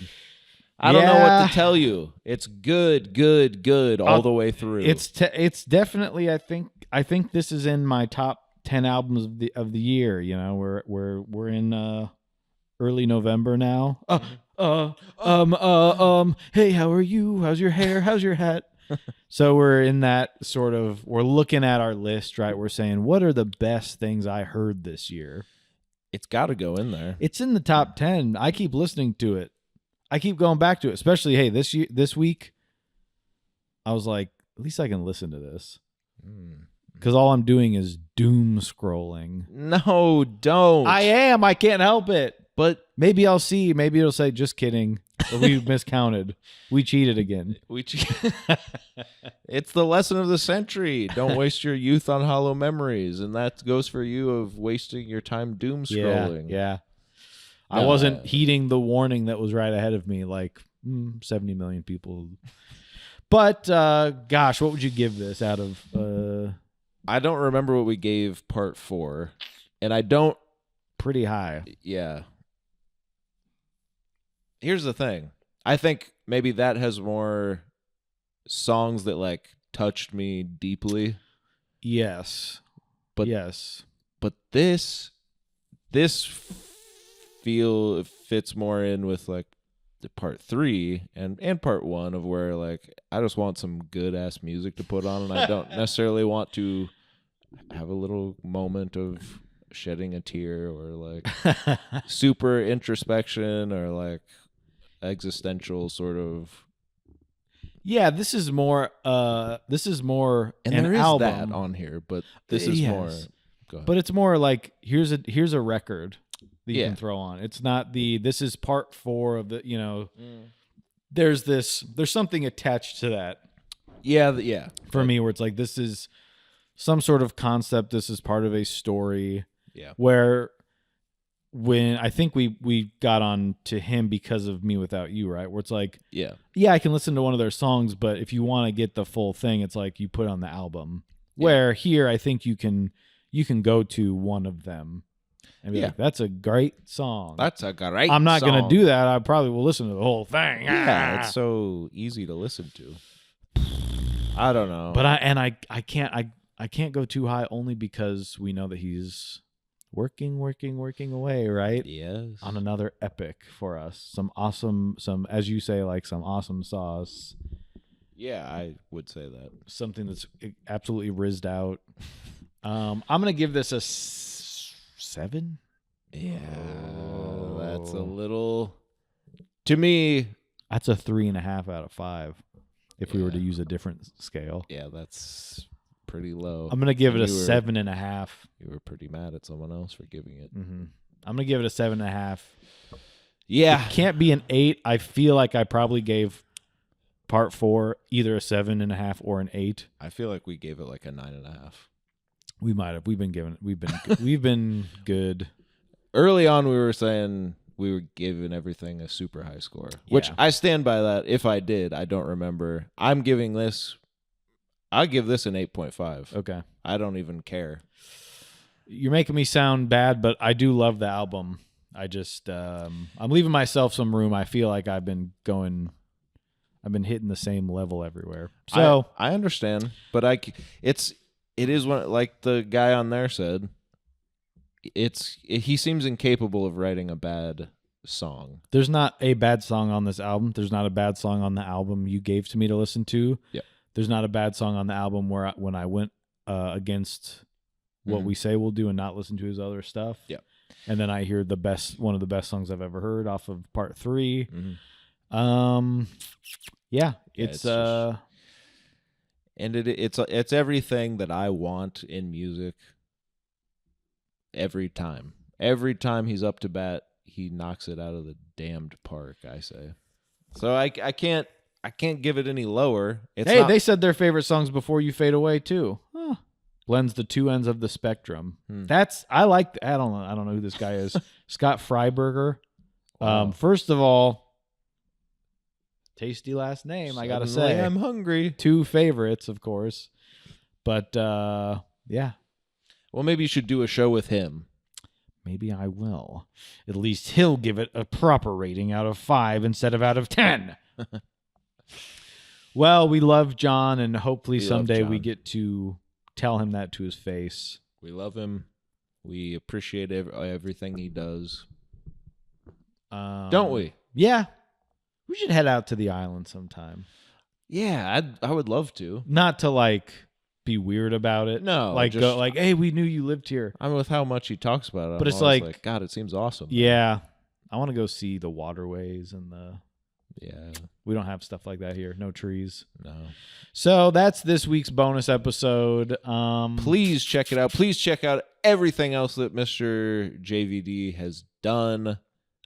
I don't know what Yeah. to tell you. It's good all the way through. It's definitely. I think this is in my top 10 albums of the year. We're in early November now. Hey, how are you? How's your hair? How's your hat? So we're in that sort of. We're looking at our list, right? We're saying, what are the best things I heard this year? It's got to go in there. It's in the top 10. I keep listening to it. I keep going back to it, especially, hey, this week, I was like, at least I can listen to this. Because all I'm doing is doom scrolling. No, don't. I am. I can't help it. But maybe I'll see. Maybe it'll say, just kidding. Or we miscounted. We cheated again. It's the lesson of the century. Don't waste your youth on hollow memories. And that goes for you of wasting your time doom scrolling. Yeah. I wasn't heeding the warning that was right ahead of me, like 70 million people. But, gosh, what would you give this out of? I don't remember what we gave part 4. And I don't. Pretty high. Yeah. Here's the thing. I think maybe that has more songs that like touched me deeply. Yes. But yes. But this fits more in with like the part 3 and part 1 of where like I just want some good ass music to put on, and I don't necessarily want to have a little moment of shedding a tear or like super introspection or like existential sort of. Yeah, this is more And an there is album. that on here, but this is Yes. more. Go ahead. But it's more like here's a record that you Yeah. can throw on. It's not this is part 4 of the, there's something attached to that yeah. for me where it's like this is some sort of concept, this is part of a story. Yeah. Where when I think we got on to him because of Me Without You, right? Where it's like, Yeah. yeah, I can listen to one of their songs, but if you want to get the full thing, it's like you put on the album. Where here, I think you can go to one of them and be like, "That's a great song." That's a great. I'm not going song. to do that. I probably will listen to the whole thing. Yeah, it's so easy to listen to. I don't know, But I can't go too high only because we know that he's working away, right? yes, On another epic for us. Some as you say, like some awesome sauce. yeah, I would say that. Something that's absolutely rizzed out. I'm gonna give this a 7. Yeah, that's a little. To me, That's a 3.5 out of 5. If we were to Yeah. use a different scale, yeah, that's pretty low. I'm gonna give it a You were- 7.5. You were pretty mad at someone else for giving it. Mm-hmm. I'm gonna give it a 7.5. Yeah, It can't be an 8. I feel like I probably gave part 4 either a 7.5 or an 8. I feel like we gave it like a 9.5. We might have. We've been good. Early on, we were saying we were giving everything a super high score, which Yeah. I stand by that. If I did, I don't remember. I'm giving this. I give this an 8.5. Okay. I don't even care. You're making me sound bad, but I do love the album. I just I'm leaving myself some room. I feel like I've been hitting the same level everywhere. So I understand, but it is one like the guy on there said. He seems incapable of writing a bad song. there's not a bad song on this album. There's not a bad song on the album you gave to me to listen to. Yep. There's not a bad song on the album when I went against what we say we'll do and not listen to his other stuff. Yep. And then I hear one of the best songs I've ever heard off of part 3. Mm-hmm. Yeah, it's just- And it's everything that I want in music. Every time he's up to bat, he knocks it out of the damned park. I say, so I can't give it any lower. They said their favorite songs Before You Fade Away too. Huh. Blends the two ends of the spectrum. I like. I don't know who this guy is. Scott Freiberger. Wow. First of all, tasty last name. I gotta Suddenly say, I'm hungry. 2 favorites, of course. But yeah, Well, maybe you should do a show with him. maybe I will. At least he'll give it a proper rating out of 5 instead of out of 10. Well, we love John, and hopefully We love someday we John. get to tell him that to his face. We love him. We appreciate everything he does. Don't we? Yeah. We should head out to the island sometime. Yeah, I would love to. Not to like be weird about it. No, Like just- go like, hey, we knew you lived here. I'm with how much he talks about it. But I'm it's always like- God, it seems awesome. Yeah. I want to go see the waterways and Yeah. we don't have stuff like that here. No trees. No. So that's this week's bonus episode. Please check it out. Please check out everything else that Mr. JVD has done.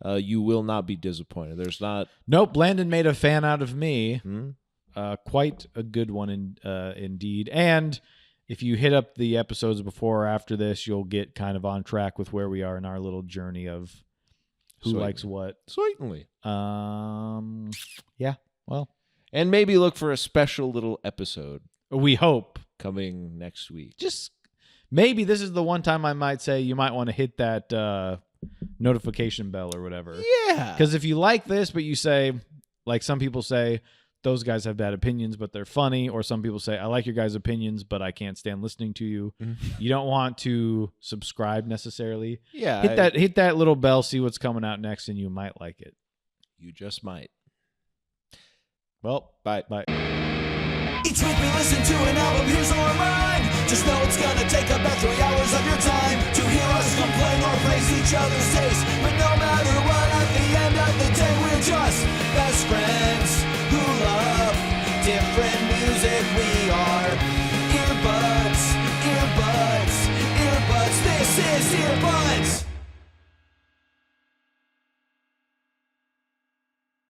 You will not be disappointed. There's not. Nope. Landon made a fan out of me. Hmm? Quite a good one indeed. And if you hit up the episodes before or after this, you'll get kind of on track with where we are in our little journey of who Certainly. likes what. Certainly. Yeah. Well, And maybe look for a special little episode we hope. coming next week. Just maybe this is the one time I might say you might want to hit that notification bell or whatever. Yeah. Because if you like this, but you say, like some people say, those guys have bad opinions, but they're funny. Or some people say, I like your guys' opinions, but I can't stand listening to you. You don't want to subscribe necessarily. Yeah. Hit that little bell, see what's coming out next, and you might like it. You just might. Well, Bye. bye. Each week we listen to an album, here's our mind. Just know it's gonna take about 3 hours of your time to hear us complain or praise each other's taste. But